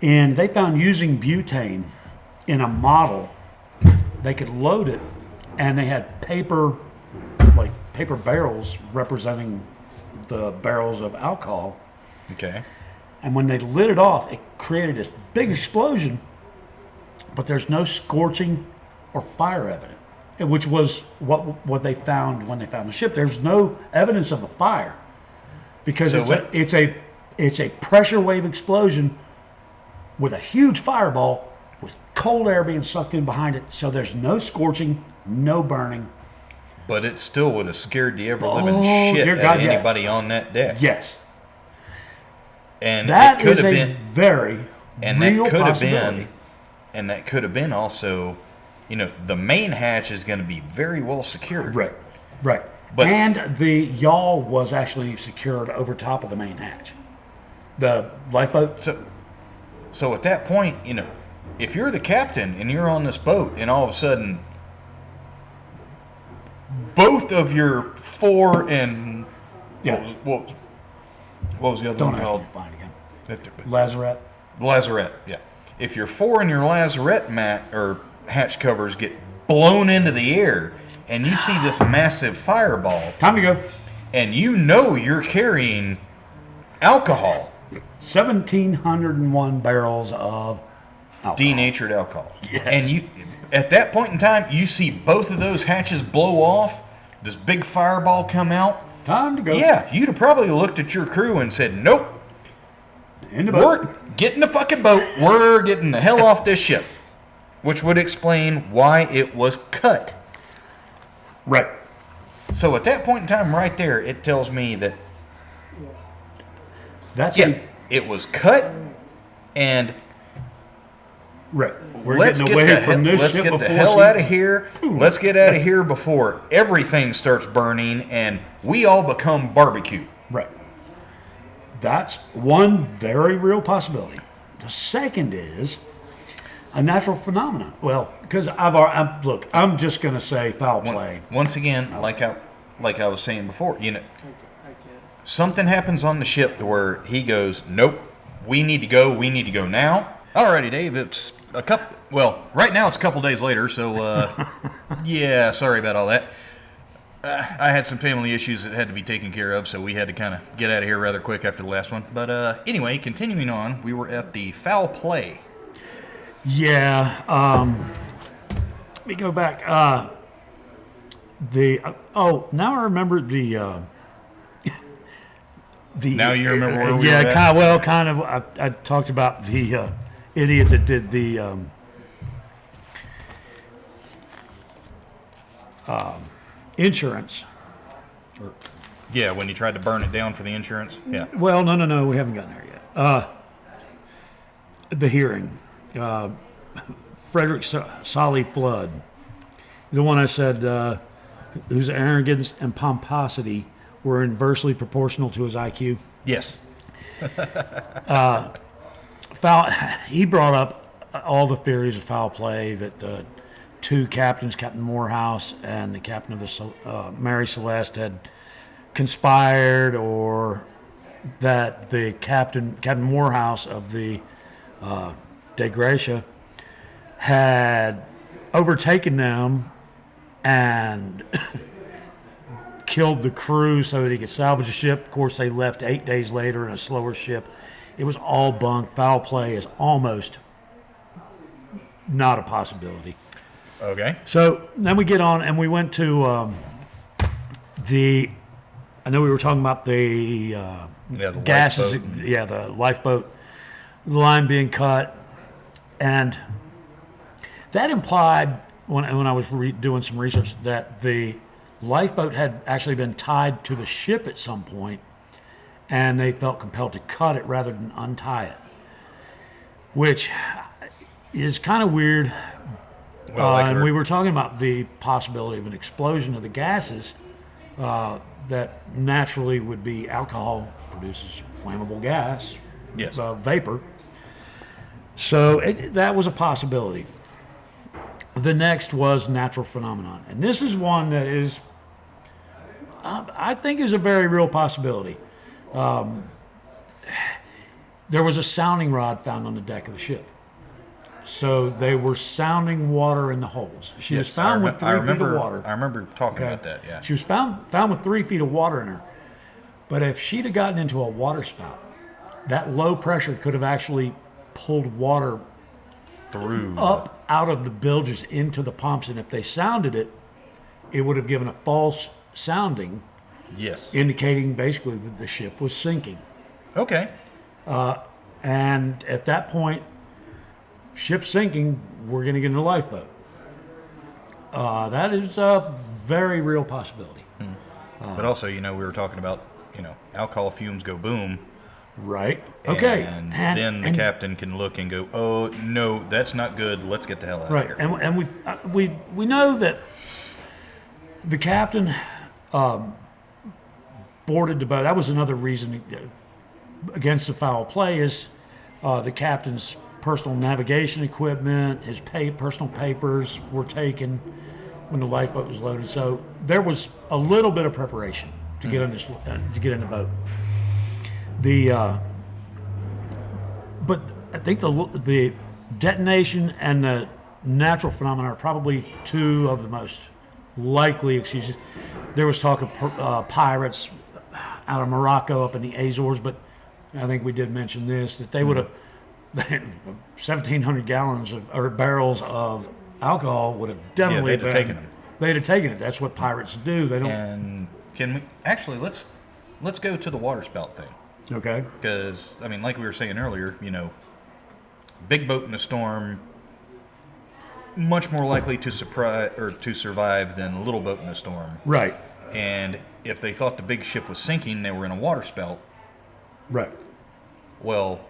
Speaker 2: and they found using butane in a model, they could load it, and they had paper barrels representing the barrels of alcohol.
Speaker 1: Okay.
Speaker 2: And when they lit it off, it created this big explosion, but there's no scorching or fire evidence, which was what they found when they found the ship. There's no evidence of a fire because it's a pressure wave explosion with a huge fireball with cold air being sucked in behind it. So there's no scorching, no burning.
Speaker 1: But it still would have scared the ever-living shit out of anybody on that deck.
Speaker 2: Yes.
Speaker 1: And
Speaker 2: that is a very real possibility.
Speaker 1: And that could have been also, the main hatch is going to be very well secured.
Speaker 2: Right. And the yawl was actually secured over top of the main hatch. The lifeboat.
Speaker 1: So at that point, if you're the captain and you're on this boat and all of a sudden both of your fore and what was the other
Speaker 2: Don't
Speaker 1: one
Speaker 2: ask
Speaker 1: called?
Speaker 2: me to find again. Lazarette.
Speaker 1: Lazarette, yeah. If your fore and your lazarette hatch covers get blown into the air and you see this massive fireball,
Speaker 2: Time to go.
Speaker 1: and you know you're carrying alcohol,
Speaker 2: 1,701 barrels of alcohol.
Speaker 1: denatured alcohol.
Speaker 2: Yes.
Speaker 1: And you, at that point in time, you see both of those hatches blow off, this big fireball come out.
Speaker 2: Time to go.
Speaker 1: Yeah, you'd have probably looked at your crew and said, nope,
Speaker 2: In the boat.
Speaker 1: we're getting the fucking boat. We're getting the hell off this ship. Which would explain why it was cut.
Speaker 2: Right.
Speaker 1: So at that point in time right there, it tells me that,
Speaker 2: That's
Speaker 1: yeah, it was cut, and
Speaker 2: right. We're
Speaker 1: let's
Speaker 2: getting
Speaker 1: get
Speaker 2: away
Speaker 1: the
Speaker 2: from this
Speaker 1: let's
Speaker 2: ship
Speaker 1: get the
Speaker 2: before
Speaker 1: hell
Speaker 2: she-
Speaker 1: out of here. Let's get out of here before everything starts burning and we all become barbecue.
Speaker 2: Right. That's one very real possibility. The second is a natural phenomenon. Well, because I'm just going to say foul play.
Speaker 1: Once again, like I was saying before, something happens on the ship to where he goes, nope, we need to go now. Alrighty, Dave, it's right now it's a couple days later, so yeah, sorry about all that. I had some family issues that had to be taken care of, so we had to kind of get out of here rather quick after the last one. But anyway, continuing on, we were at the foul play.
Speaker 2: Yeah. Let me go back. Now I remember the.
Speaker 1: Now you remember where we were
Speaker 2: yeah,
Speaker 1: at?
Speaker 2: kind of. I talked about the idiot that did the insurance.
Speaker 1: Yeah, when you tried to burn it down for the insurance. Yeah.
Speaker 2: Well, no, we haven't gotten there yet. The hearing, Frederick Solly Flood, the one I said whose arrogance and pomposity were inversely proportional to his IQ.
Speaker 1: Yes.
Speaker 2: He brought up all the theories of foul play that the two captains, Captain Morehouse and the captain of the Mary Celeste, had conspired, or that the Captain Morehouse of the De Gracia had overtaken them and killed the crew so that he could salvage the ship. Of course, they left 8 days later in a slower ship. It was all bunk. Foul play is almost not a possibility.
Speaker 1: Okay.
Speaker 2: So then we get on and we went to I know we were talking about the
Speaker 1: the
Speaker 2: gases.
Speaker 1: lifeboat.
Speaker 2: Yeah, the lifeboat, the line being cut. And that implied, when I was doing some research, that the lifeboat had actually been tied to the ship at some point, and they felt compelled to cut it rather than untie it, which is kind of weird.
Speaker 1: Well,
Speaker 2: And we were talking about the possibility of an explosion of the gases that naturally would be alcohol produces flammable gas,
Speaker 1: Yes.
Speaker 2: vapor. So that was a possibility. The next was natural phenomenon. And this is one that is, I think, is a very real possibility. There was a sounding rod found on the deck of the ship. So they were sounding water in the holes. She was found with 3 feet of water.
Speaker 1: I remember talking
Speaker 2: Okay.
Speaker 1: about that, yeah.
Speaker 2: She was found with 3 feet of water in her. But if she'd have gotten into a water spout, that low pressure could have actually pulled water
Speaker 1: Through
Speaker 2: up out of the bilges into the pumps. And if they sounded it, it would have given a false sounding,
Speaker 1: yes.
Speaker 2: indicating basically that the ship was sinking.
Speaker 1: Okay.
Speaker 2: And at that point, ship sinking, we're going to get in a lifeboat. That is a very real possibility.
Speaker 1: But also, we were talking about, alcohol fumes go boom.
Speaker 2: Right. Okay.
Speaker 1: And then the captain can look and go, oh, no, that's not good. Let's get the hell out
Speaker 2: Right.
Speaker 1: of here.
Speaker 2: And we know that the captain boarded the boat. That was another reason against the foul play, is the captain's personal navigation equipment, his personal papers were taken when the lifeboat was loaded. So there was a little bit of preparation to get on this to get in the boat. But I think the detonation and the natural phenomena are probably two of the most likely excuses. There was talk of pirates out of Morocco up in the Azores, but I think we did mention this, that they would have 1,700 gallons or barrels of alcohol would have definitely
Speaker 1: they'd have taken them.
Speaker 2: They'd have taken it. That's what pirates do. They don't.
Speaker 1: And can we actually let's go to the waterspout thing.
Speaker 2: Okay.
Speaker 1: Because I mean, like we were saying earlier, big boat in a storm, much more likely to survive than a little boat in a storm.
Speaker 2: Right.
Speaker 1: And if they thought the big ship was sinking, they were in a waterspout.
Speaker 2: Right.
Speaker 1: Well,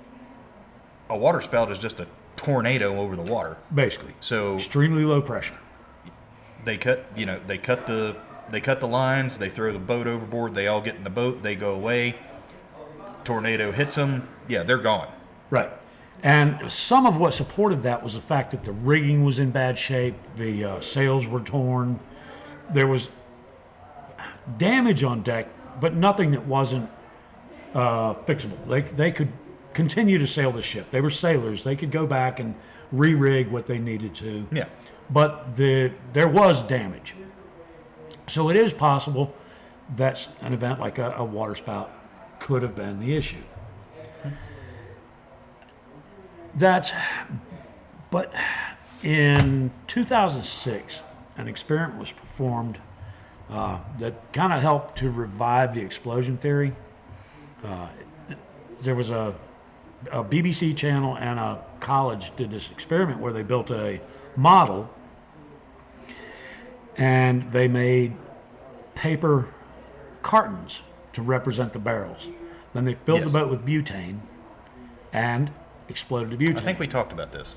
Speaker 1: a waterspout is just a tornado over the water.
Speaker 2: Basically.
Speaker 1: So
Speaker 2: extremely low pressure.
Speaker 1: they cut the lines, they throw the boat overboard, they all get in the boat, they go away. Tornado hits them, they're gone.
Speaker 2: Right. And some of what supported that was the fact that the rigging was in bad shape, the sails were torn, there was damage on deck, but nothing that wasn't fixable. They could continue to sail the ship. They were sailors. They could go back and re-rig what they needed to.
Speaker 1: Yeah.
Speaker 2: But there was damage. So it is possible that an event like a waterspout could have been the issue. But in 2006, an experiment was performed that kind of helped to revive the explosion theory. There was a BBC channel and a college did this experiment where they built a model and they made paper cartons to represent the barrels. Then they filled the boat with butane and exploded the butane.
Speaker 1: I think we talked about this,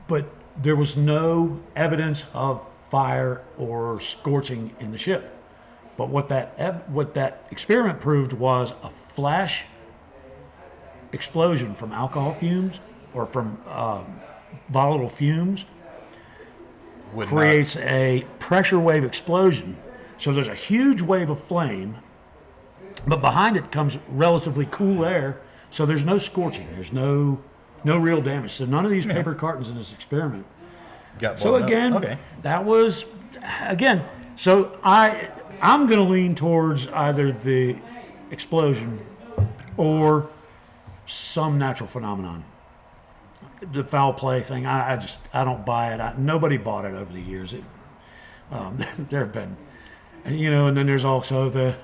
Speaker 2: but there was no evidence of fire or scorching in the ship. But what that experiment proved was a flash explosion from alcohol fumes or from volatile fumes creates a pressure wave explosion. So there's a huge wave of flame, but behind it comes relatively cool air, so there's no scorching. There's no real damage. So none of these paper cartons in this experiment
Speaker 1: got
Speaker 2: so
Speaker 1: blown
Speaker 2: again,
Speaker 1: up. Okay.
Speaker 2: that was, again, so I'm going to lean towards either the explosion or some natural phenomenon. The foul play thing, I don't buy it. Nobody bought it over the years. There have been, and then there's also the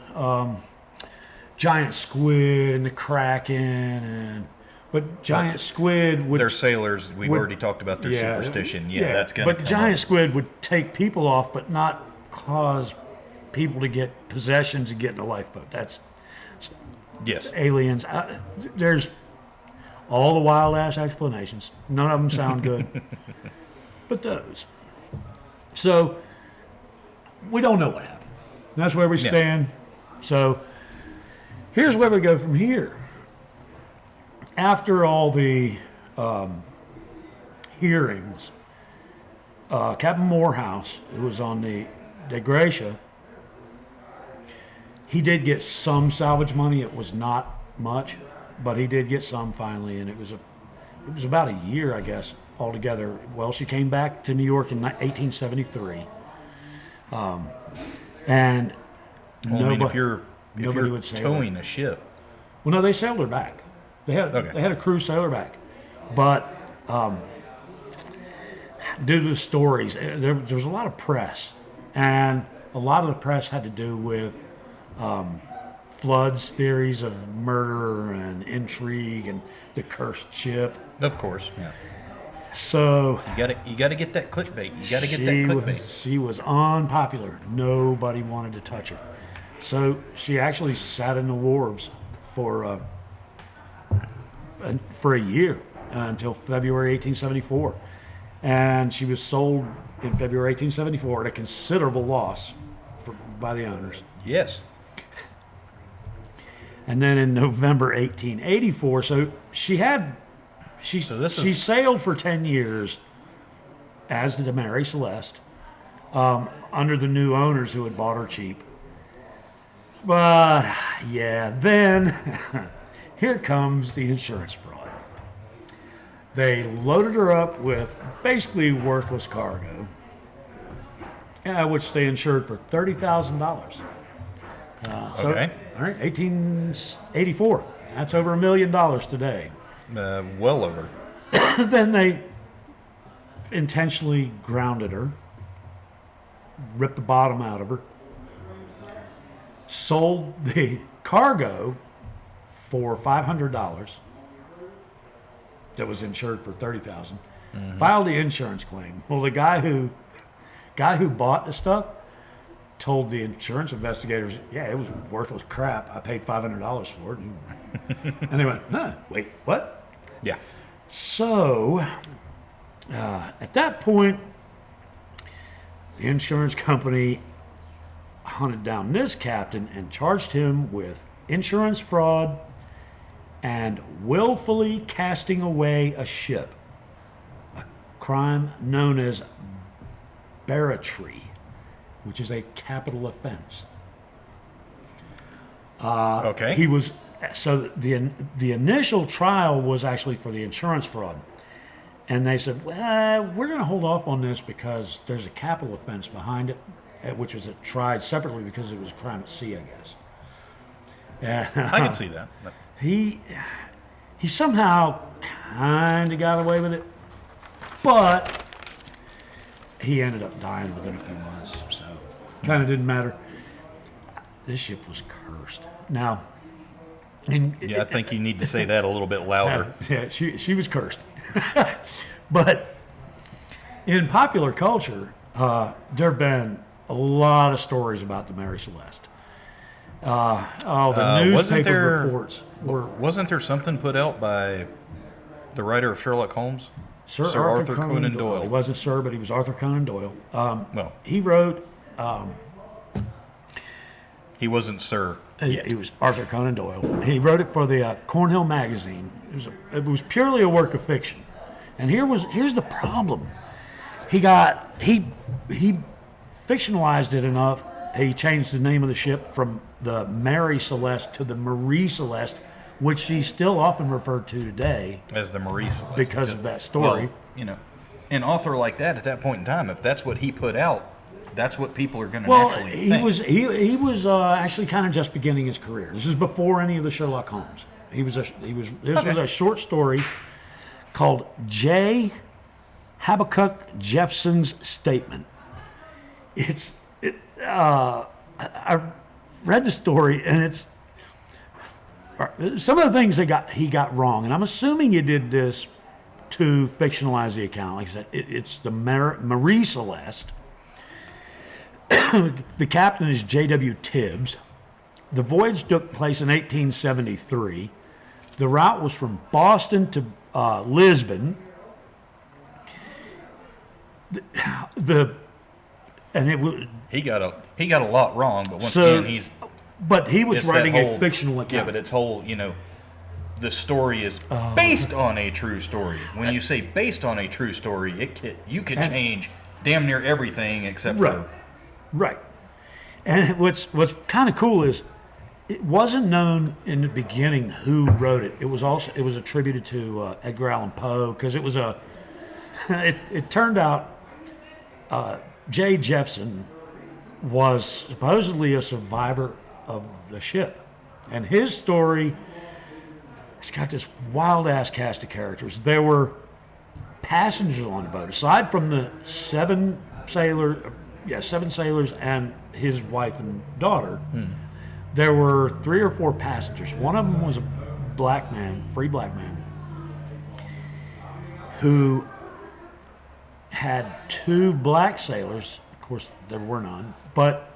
Speaker 2: giant squid and the kraken but giant squid would...
Speaker 1: They're sailors. We've already talked about their superstition. That's going to come
Speaker 2: But giant
Speaker 1: up.
Speaker 2: squid would take people off, but not cause people to get possessions and get in a lifeboat. That's aliens. There's all the wild-ass explanations. None of them sound good. But those. So, we don't know what happened. That's where we stand. So, here's where we go from here. After all the hearings, Captain Morehouse, who was on the De Gracia, he did get some salvage money. It was not much, but he did get some finally, and it was about a year, I guess, altogether. Well, she came back to New York in 1873, and
Speaker 1: if you're
Speaker 2: would sail
Speaker 1: towing a ship.
Speaker 2: Well, no, they sailed her back. They had a crew sail her back, but due to the stories, there was a lot of press, and a lot of the press had to do with Flood's theories of murder and intrigue and the cursed ship.
Speaker 1: Of course,
Speaker 2: So
Speaker 1: you got to get that clickbait. You got to get that clickbait.
Speaker 2: She was unpopular. Nobody wanted to touch her. So she actually sat in the wharves for a year until February 1874. And she was sold in February 1874 at a considerable loss by the owners.
Speaker 1: Yes.
Speaker 2: And then in November 1884, so she had She
Speaker 1: this
Speaker 2: she
Speaker 1: is-
Speaker 2: sailed for 10 years as the Mary Celeste under the new owners who had bought her cheap. But yeah, then here comes the insurance fraud. They loaded her up with basically worthless cargo, which they insured for $30,000.
Speaker 1: Okay.
Speaker 2: All right, 1884. That's over $1 million today.
Speaker 1: Well over.
Speaker 2: Then they intentionally grounded her, ripped the bottom out of her, sold the cargo for $500 that was insured for $30,000. Filed the insurance claim. Well, the guy who bought the stuff told the insurance investigators, "Yeah, it was worthless crap. I paid $500 for it." And they went, "Huh? Wait, what?"
Speaker 1: Yeah.
Speaker 2: So, at that point, the insurance company hunted down this captain and charged him with insurance fraud and willfully casting away a ship, a crime known as barratry, which is a capital offense.
Speaker 1: Okay.
Speaker 2: He was so the initial trial was actually for the insurance fraud, and they said, well, we're going to hold off on this because there's a capital offense behind it, which was tried separately because it was a crime at sea, I guess. And,
Speaker 1: I can see that. But
Speaker 2: he somehow kind of got away with it, but he ended up dying within a few months, so kind of didn't matter. This ship was cursed. Now,
Speaker 1: yeah, I think you need to say that a little bit louder.
Speaker 2: yeah, she was cursed. But in popular culture, there have been a lot of stories about the Mary Celeste. The newspaper reports were
Speaker 1: Wasn't there something put out by the writer of Sherlock Holmes?
Speaker 2: Sir
Speaker 1: Arthur Conan Doyle.
Speaker 2: He wasn't Sir, but he was Arthur Conan Doyle.
Speaker 1: Well,
Speaker 2: He wrote.
Speaker 1: he wasn't Sir yet.
Speaker 2: He was Arthur Conan Doyle. He wrote it for the Cornhill magazine. It was purely a work of fiction. And here's the problem. He fictionalized it enough. He changed the name of the ship from the Mary Celeste to the Marie Celeste, which she's still often referred to today
Speaker 1: As the Mary Celeste.
Speaker 2: because of that story.
Speaker 1: Well, an author like that at that point in time, if that's what he put out, that's what people are going to
Speaker 2: Well,
Speaker 1: naturally
Speaker 2: he
Speaker 1: think.
Speaker 2: was actually kind of just beginning his career. This is before any of the Sherlock Holmes. This was a short story called J. Habakkuk Jeffson's Statement. I read the story, and it's some of the things he got wrong, and I'm assuming he did this to fictionalize the account. Like I said, it's the Marie Celeste. The captain is J.W. Tibbs. The voyage took place in 1873. The route was from Boston to Lisbon.
Speaker 1: He got a lot wrong, but once
Speaker 2: So-
Speaker 1: again,
Speaker 2: But he was
Speaker 1: it's that
Speaker 2: writing
Speaker 1: whole-
Speaker 2: a fictional
Speaker 1: Yeah,
Speaker 2: account.
Speaker 1: but it's whole, the story is based on a true story. When you say based on a true story, you could change damn near everything except
Speaker 2: Right.
Speaker 1: for
Speaker 2: Right. And what's kind of cool is it wasn't known in the beginning who wrote it. It was attributed to Edgar Allan Poe because it was it turned out J. Jeffson was supposedly a survivor of the ship, and his story, it's got this wild ass cast of characters. There were passengers on the boat aside from the seven sailors and his wife and daughter. There were 3 or 4 passengers. One of them was a black man, free black man, who had 2 black sailors. Of course, there were none, but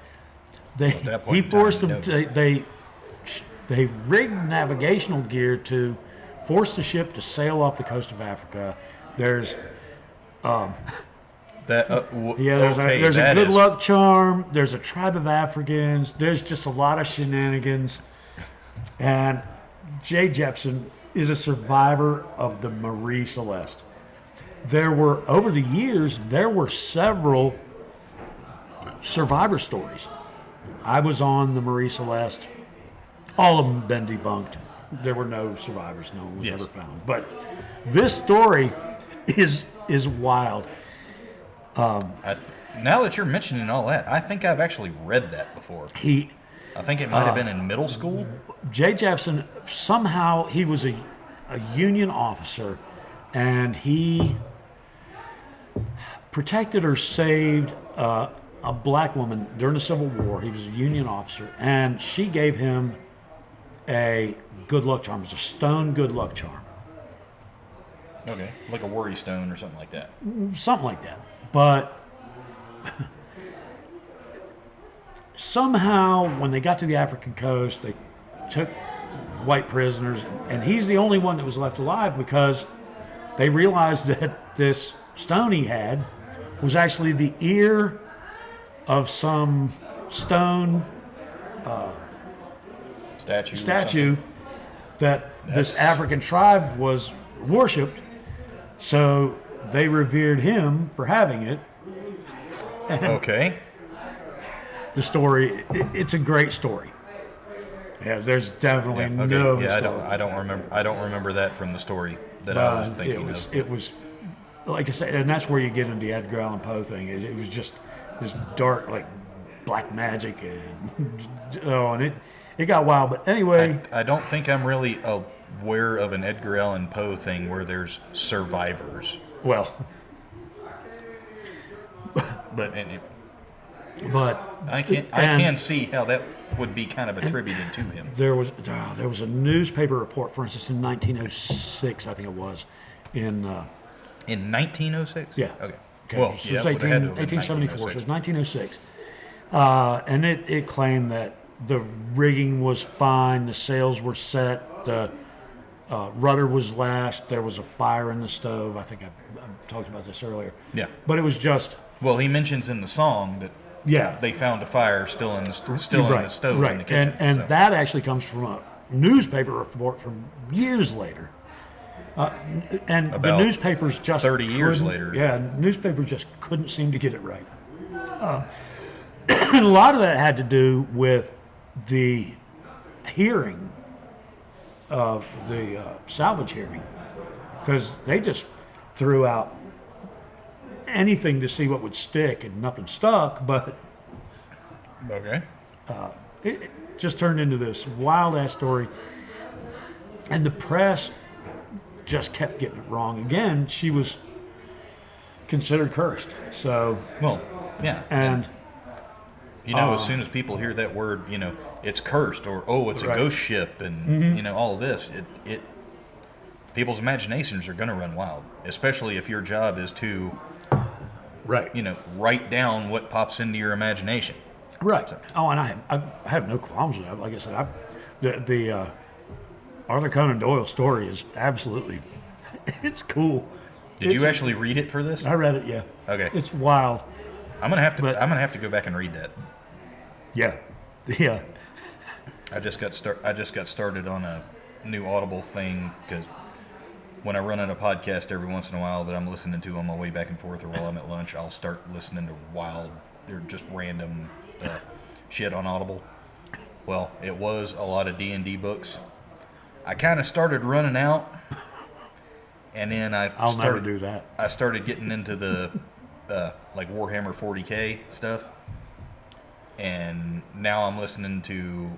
Speaker 1: At that point
Speaker 2: he
Speaker 1: in time,
Speaker 2: forced them.
Speaker 1: no.
Speaker 2: They rigged navigational gear to force the ship to sail off the coast of Africa. There's
Speaker 1: that.
Speaker 2: there's a good luck charm. There's a tribe of Africans. There's just a lot of shenanigans. And J. Jeffson is a survivor of the Mary Celeste. Over the years, there were several survivor stories. I was on the Mary Celeste. All of them been debunked. There were no survivors. No one was ever found. But this story is wild.
Speaker 1: Now that you're mentioning all that, I think I've actually read that before. I think it might have been in middle school.
Speaker 2: Jay Jefferson, somehow he was a Union officer, and he protected or saved a black woman during the Civil War. He was a Union officer, and she gave him a good luck charm. It was a stone good luck charm.
Speaker 1: Okay, like a worry stone or something like that.
Speaker 2: Something like that. But somehow, when they got to the African coast, they took white prisoners, and he's the only one that was left alive because they realized that this stone he had was actually the ear of some stone statue that this African tribe was worshipped. So they revered him for having it. And
Speaker 1: okay.
Speaker 2: The story, it's a great story. Yeah, there's definitely no story.
Speaker 1: I don't remember that from the story that I was thinking of.
Speaker 2: It was, like I said, and that's where you get into the Edgar Allan Poe thing. It was just this dark, like black magic, and it got wild. But anyway,
Speaker 1: I don't think I'm really aware of an Edgar Allan Poe thing where there's survivors.
Speaker 2: Well,
Speaker 1: but I can see how that would be kind of attributed to him.
Speaker 2: There was a newspaper report, for instance, in 1906, I think it was, in
Speaker 1: 1906.
Speaker 2: Yeah.
Speaker 1: Okay.
Speaker 2: Well, it was 1874. So it was 1906, and it claimed that the rigging was fine, the sails were set, the rudder was lashed, there was a fire in the stove. I think I talked about this earlier.
Speaker 1: Yeah.
Speaker 2: But it was just.
Speaker 1: Well, he mentions in the song that.
Speaker 2: Yeah,
Speaker 1: they found a fire still in the stove in the kitchen.
Speaker 2: And that actually comes from a newspaper report from years later. And
Speaker 1: about
Speaker 2: the newspapers just
Speaker 1: 30 years later.
Speaker 2: Yeah, newspapers just couldn't seem to get it right. And a lot of that had to do with the hearing of the salvage hearing, because they just threw out anything to see what would stick, and nothing stuck. But
Speaker 1: okay,
Speaker 2: it just turned into this wild ass story, and the press just kept getting it wrong. Again, she was considered cursed. So
Speaker 1: yeah,
Speaker 2: and
Speaker 1: as soon as people hear that word, it's cursed, or it's a ghost ship, and all of this, it people's imaginations are going to run wild, especially if your job is to write down what pops into your imagination.
Speaker 2: Right.
Speaker 1: So.
Speaker 2: Oh, and I have no qualms with that. Like I said, the Arthur Conan Doyle story is absolutely, it's cool.
Speaker 1: Did you actually read it for this?
Speaker 2: I read it. Yeah.
Speaker 1: Okay.
Speaker 2: It's wild.
Speaker 1: I'm gonna have to go back and read that.
Speaker 2: Yeah. Yeah.
Speaker 1: I just got started on a new Audible thing because when I run on a podcast every once in a while that I'm listening to on my way back and forth or while I'm at lunch, I'll start listening to they're just random shit on Audible. Well, it was a lot of D&D books. I kind of started running out, and then
Speaker 2: I'll never do that.
Speaker 1: I started getting into the like Warhammer 40K stuff, and now I'm listening to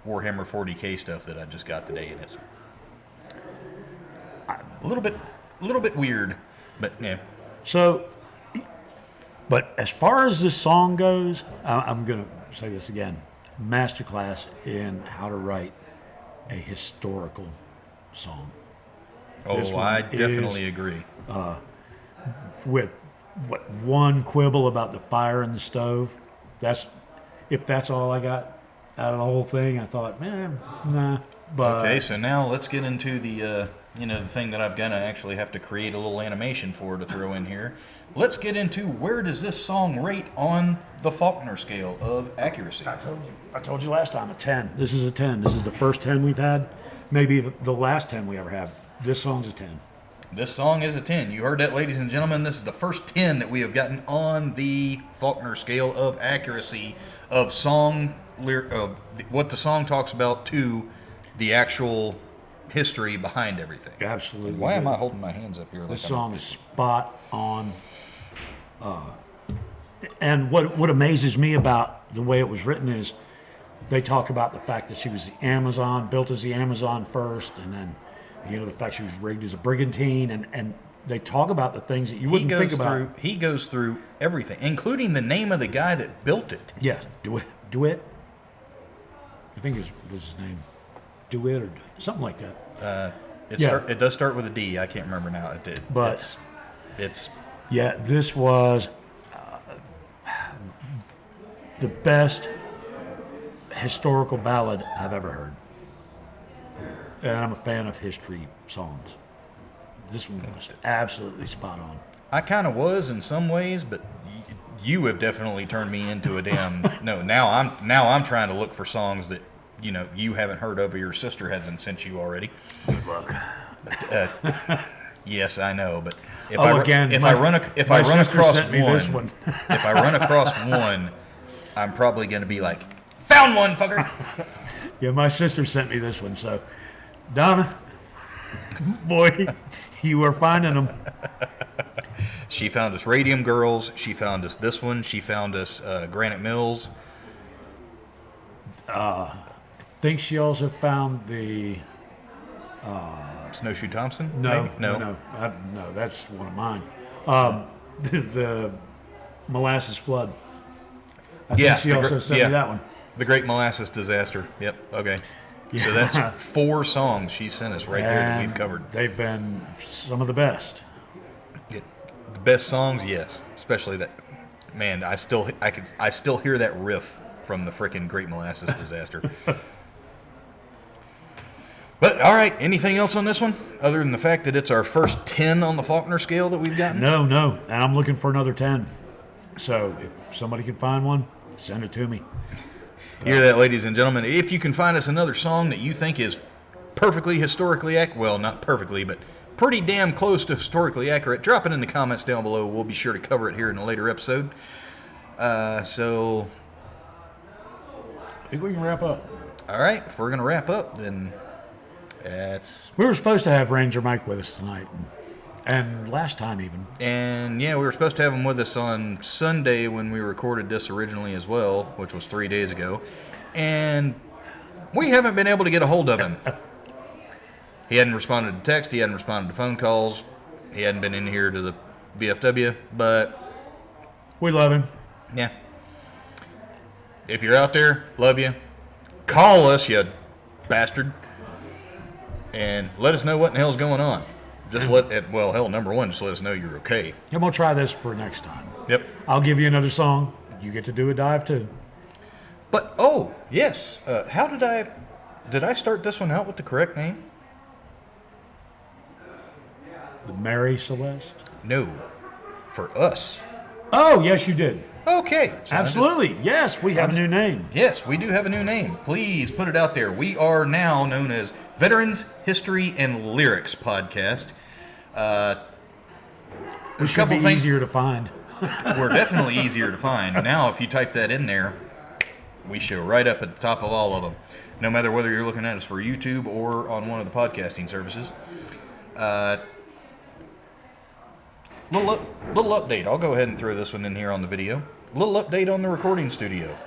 Speaker 1: Warhammer 40K stuff that I just got today, and it's a little bit weird, but yeah.
Speaker 2: So, but as far as this song goes, I'm going to say this again: masterclass in how to write a historical song.
Speaker 1: Oh, I definitely agree.
Speaker 2: With one quibble about the fire in the stove, if that's all I got out of the whole thing, I thought, nah. But
Speaker 1: okay, so now let's get into the the thing that I've gonna actually have to create a little animation for to throw in here. Let's get into where does this song rate on the Faulkner scale of accuracy?
Speaker 2: I told you last time a 10. This is a 10. This is the first 10 we've had. maybe the last 10 we ever have. This song's a 10.
Speaker 1: This song is a 10. You heard that, ladies and gentlemen. This is the first 10 that we have gotten on the Faulkner scale of accuracy of of what the song talks about to the actual history behind everything.
Speaker 2: Absolutely.
Speaker 1: Why am I holding my hands up here?
Speaker 2: This song is spot on. And what amazes me about the way it was written is they talk about the fact that she was the Amazon, built as the Amazon first, and then, the fact she was rigged as a brigantine, and they talk about the things that you wouldn't think about.
Speaker 1: He goes through everything, including the name of the guy that built it.
Speaker 2: Yeah, DeWitt. I think was his name. DeWitt or something like that.
Speaker 1: It does start with a D. I can't remember now. It did.
Speaker 2: But
Speaker 1: it's
Speaker 2: yeah, this was the best historical ballad I've ever heard. And I'm a fan of history songs. This one was absolutely spot on.
Speaker 1: I kind of was in some ways, but you have definitely turned me into a damn no. Now I'm trying to look for songs that you haven't heard of or your sister hasn't sent you already.
Speaker 2: Good luck.
Speaker 1: Yes, I know, but if
Speaker 2: if
Speaker 1: I run across one, I'm probably going to be like, found one, fucker.
Speaker 2: Yeah, my sister sent me this one, so Donna, boy, you are finding them.
Speaker 1: She found us Radium Girls. She found us this one. She found us Granite Mills.
Speaker 2: I think she also found the
Speaker 1: Snowshoe Thompson?
Speaker 2: No,
Speaker 1: maybe?
Speaker 2: no, that's one of mine. The Molasses Flood. I think she also sent me that one.
Speaker 1: The Great Molasses Disaster. Yep. Okay.
Speaker 2: Yeah.
Speaker 1: So that's 4 songs she sent us right there that we've covered.
Speaker 2: They've been some of the best.
Speaker 1: The best songs, yes. Especially that. Man, I still hear that riff from the frickin' Great Molasses Disaster. But, all right, anything else on this one? Other than the fact that it's our first 10 on the Faulkner scale that we've gotten?
Speaker 2: No, and I'm looking for another 10. So if somebody can find one, send it to me.
Speaker 1: Hear that, ladies and gentlemen. If you can find us another song that you think is perfectly historically accurate, well, not perfectly, but pretty damn close to historically accurate, drop it in the comments down below. We'll be sure to cover it here in a later episode. So,
Speaker 2: I think we can wrap up.
Speaker 1: All right, if we're going to wrap up, then
Speaker 2: we were supposed to have Ranger Mike with us tonight, and last time even.
Speaker 1: And yeah, we were supposed to have him with us on Sunday when we recorded this originally as well, which was 3 days ago. And we haven't been able to get a hold of him. He hadn't responded to text. He hadn't responded to phone calls. He hadn't been in here to the VFW, but
Speaker 2: we love him.
Speaker 1: Yeah. If you're out there, love you. Call us, you bastard. And let us know what in the hell's going on. Just number one, just let us know you're okay.
Speaker 2: And we'll try this for next time.
Speaker 1: Yep.
Speaker 2: I'll give you another song. You get to do a dive too.
Speaker 1: But, yes. How did I start this one out with the correct name?
Speaker 2: The Mary Celeste?
Speaker 1: No. For us.
Speaker 2: Oh, yes, you did.
Speaker 1: Okay. So
Speaker 2: absolutely. Yes, we have a new name.
Speaker 1: Yes, we do have a new name. Please put it out there. We are now known as Veterans History and Lyrics Podcast.
Speaker 2: We should be easier to find.
Speaker 1: We're definitely easier to find. Now, if you type that in there, we show right up at the top of all of them. No matter whether you're looking at us for YouTube or on one of the podcasting services. Little update. I'll go ahead and throw this one in here on the video. Little update on the recording studio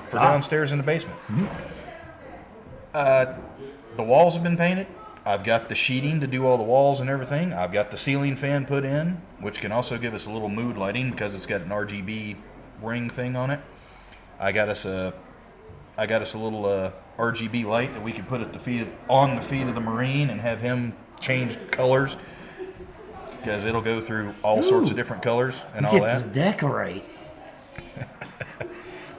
Speaker 1: for downstairs in the basement.
Speaker 2: Mm-hmm.
Speaker 1: The walls have been painted. I've got the sheeting to do all the walls and everything. I've got the ceiling fan put in, which can also give us a little mood lighting because it's got an RGB ring thing on it. I got us a little RGB light that we can put at on the feet of the Marine and have him change colors. Because it'll go through all sorts of different colors and all that.
Speaker 2: To decorate.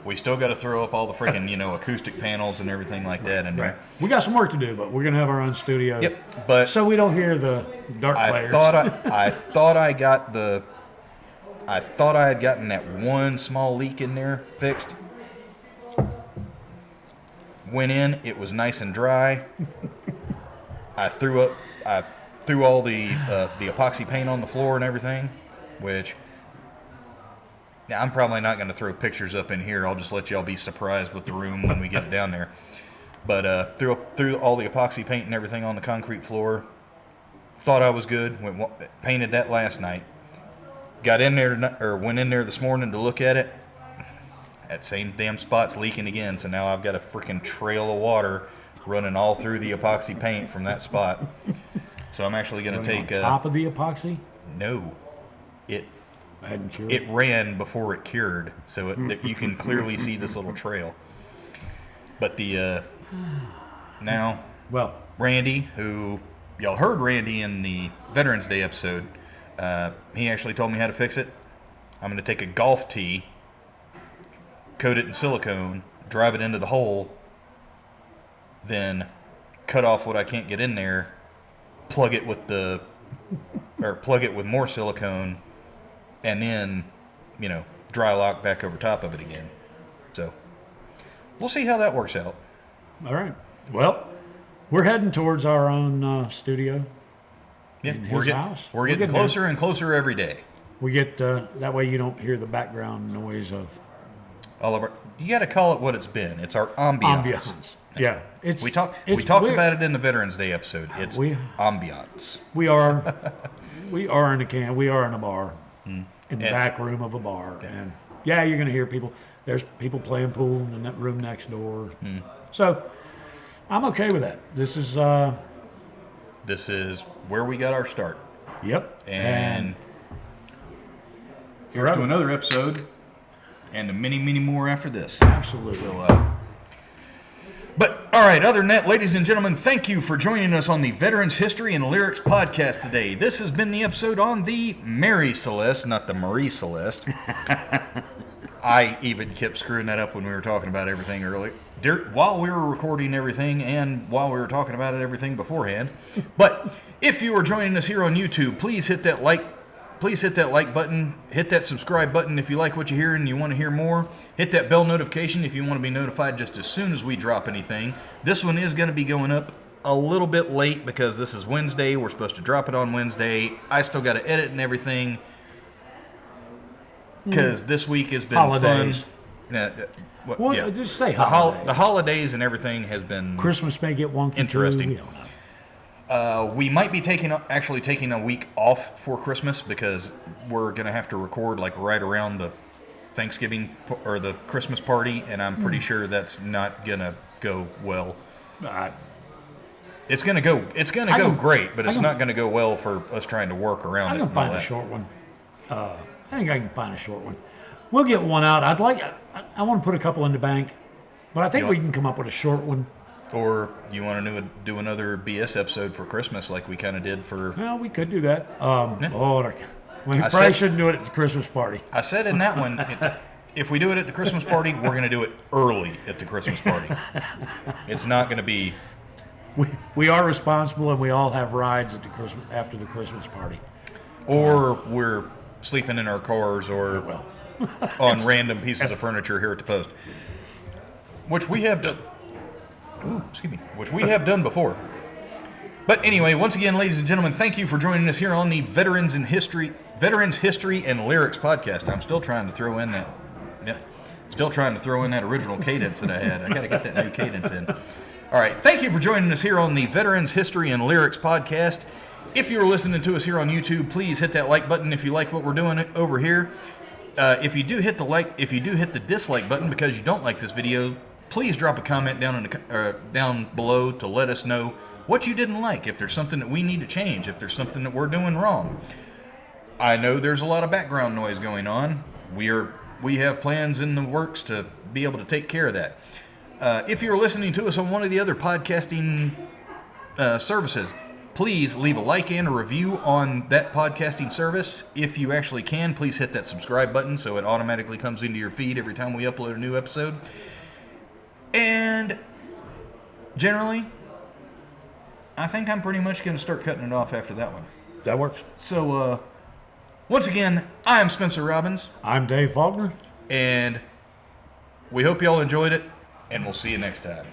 Speaker 1: We still got to throw up all the freaking, acoustic panels and everything like that in there.
Speaker 2: Right. We got some work to do, but we're gonna have our own studio.
Speaker 1: Yep. But
Speaker 2: so we don't hear the dark players.
Speaker 1: I thought I had gotten that one small leak in there fixed. Went in, it was nice and dry. I threw all the epoxy paint on the floor and everything, which I'm probably not going to throw pictures up in here. I'll just let y'all be surprised with the room when we get it down there. But threw all the epoxy paint and everything on the concrete floor. Thought I was good. Painted that last night. Went in there this morning to look at it. That same damn spot's leaking again. So now I've got a freaking trail of water running all through the epoxy paint from that spot. So I'm actually going to take
Speaker 2: on top of the epoxy.
Speaker 1: No,
Speaker 2: hadn't cured.
Speaker 1: it ran before it cured, so you can clearly see this little trail. But now,
Speaker 2: well,
Speaker 1: Randy, who y'all heard Randy in the Veterans Day episode, he actually told me how to fix it. I'm going to take a golf tee, coat it in silicone, drive it into the hole, then cut off what I can't get in there, plug it with more silicone, and then, dry lock back over top of it again. So we'll see how that works out.
Speaker 2: All right. Well, we're heading towards our own studio.
Speaker 1: Yeah,
Speaker 2: in his house.
Speaker 1: We're getting closer and closer every day.
Speaker 2: We get that way you don't hear the background noise of
Speaker 1: All of our, you got to call it what it's been. It's our ambiance.
Speaker 2: Yeah,
Speaker 1: We talked about it in the Veterans Day episode. It's ambiance.
Speaker 2: We are in a bar, in the back room of a bar, and you're going to hear people. There's people playing pool in that room next door. So I'm okay with that. This is
Speaker 1: where we got our start.
Speaker 2: Yep.
Speaker 1: And here's to another episode, and many, many more after this.
Speaker 2: Absolutely.
Speaker 1: So, but, all right, other than that, ladies and gentlemen, thank you for joining us on the Veterans History and Lyrics podcast today. This has been the episode on the Mary Celeste, not the Marie Celeste. I even kept screwing that up when we were talking about everything earlier, while we were recording everything and while we were talking about everything beforehand. But if you are joining us here on YouTube, please hit that like button, hit that subscribe button if you like what you hear and you want to hear more. Hit that bell notification if you want to be notified just as soon as we drop anything. This one is going to be going up a little bit late because this is Wednesday. We're supposed to drop it on Wednesday. I still got to edit and everything because this week has been
Speaker 2: holidays.
Speaker 1: Fun.
Speaker 2: Just say holidays.
Speaker 1: The holidays and everything has been
Speaker 2: Christmas may get wonky.
Speaker 1: interesting.
Speaker 2: Too. We don't know.
Speaker 1: We might be taking a week off for Christmas because we're going to have to record like right around the Thanksgiving or the Christmas party, and I'm pretty sure that's not going to go well. It's going to go great, but it's not going to go well for us trying to work around it.
Speaker 2: I can find a short one. I think I can find a short one. We'll get one out. I want to put a couple in the bank, but I think we can come up with a short one.
Speaker 1: Or you want to do another BS episode for Christmas like we kind of did for...
Speaker 2: Well, we could do that. We probably shouldn't do it at the Christmas party.
Speaker 1: I said in that one, if we do it at the Christmas party, we're going to do it early at the Christmas party. It's not going to be...
Speaker 2: We are responsible, and we all have rides after the Christmas party.
Speaker 1: Or we're sleeping in our cars or on random pieces of furniture here at the post. Which we have done... Which we have done before. But anyway, once again, ladies and gentlemen, thank you for joining us here on the Veterans History and Lyrics podcast. I'm still trying to throw in that. Still trying to throw in that original cadence that I had. I got to get that new cadence in. All right, thank you for joining us here on the Veterans History and Lyrics podcast. If you're listening to us here on YouTube, please hit that like button if you like what we're doing over here. If you do hit the dislike button because you don't like this video, please drop a comment down below to let us know what you didn't like, if there's something that we need to change, if there's something that we're doing wrong. I know there's a lot of background noise going on. We have plans in the works to be able to take care of that. If you're listening to us on one of the other podcasting services, please leave a like and a review on that podcasting service. If you actually can, please hit that subscribe button so it automatically comes into your feed every time we upload a new episode. And generally, I think I'm pretty much going to start cutting it off after that one.
Speaker 2: That works.
Speaker 1: So, once again, I'm Spencer Robbins.
Speaker 2: I'm Dave Faulkner.
Speaker 1: And we hope y'all enjoyed it, and we'll see you next time.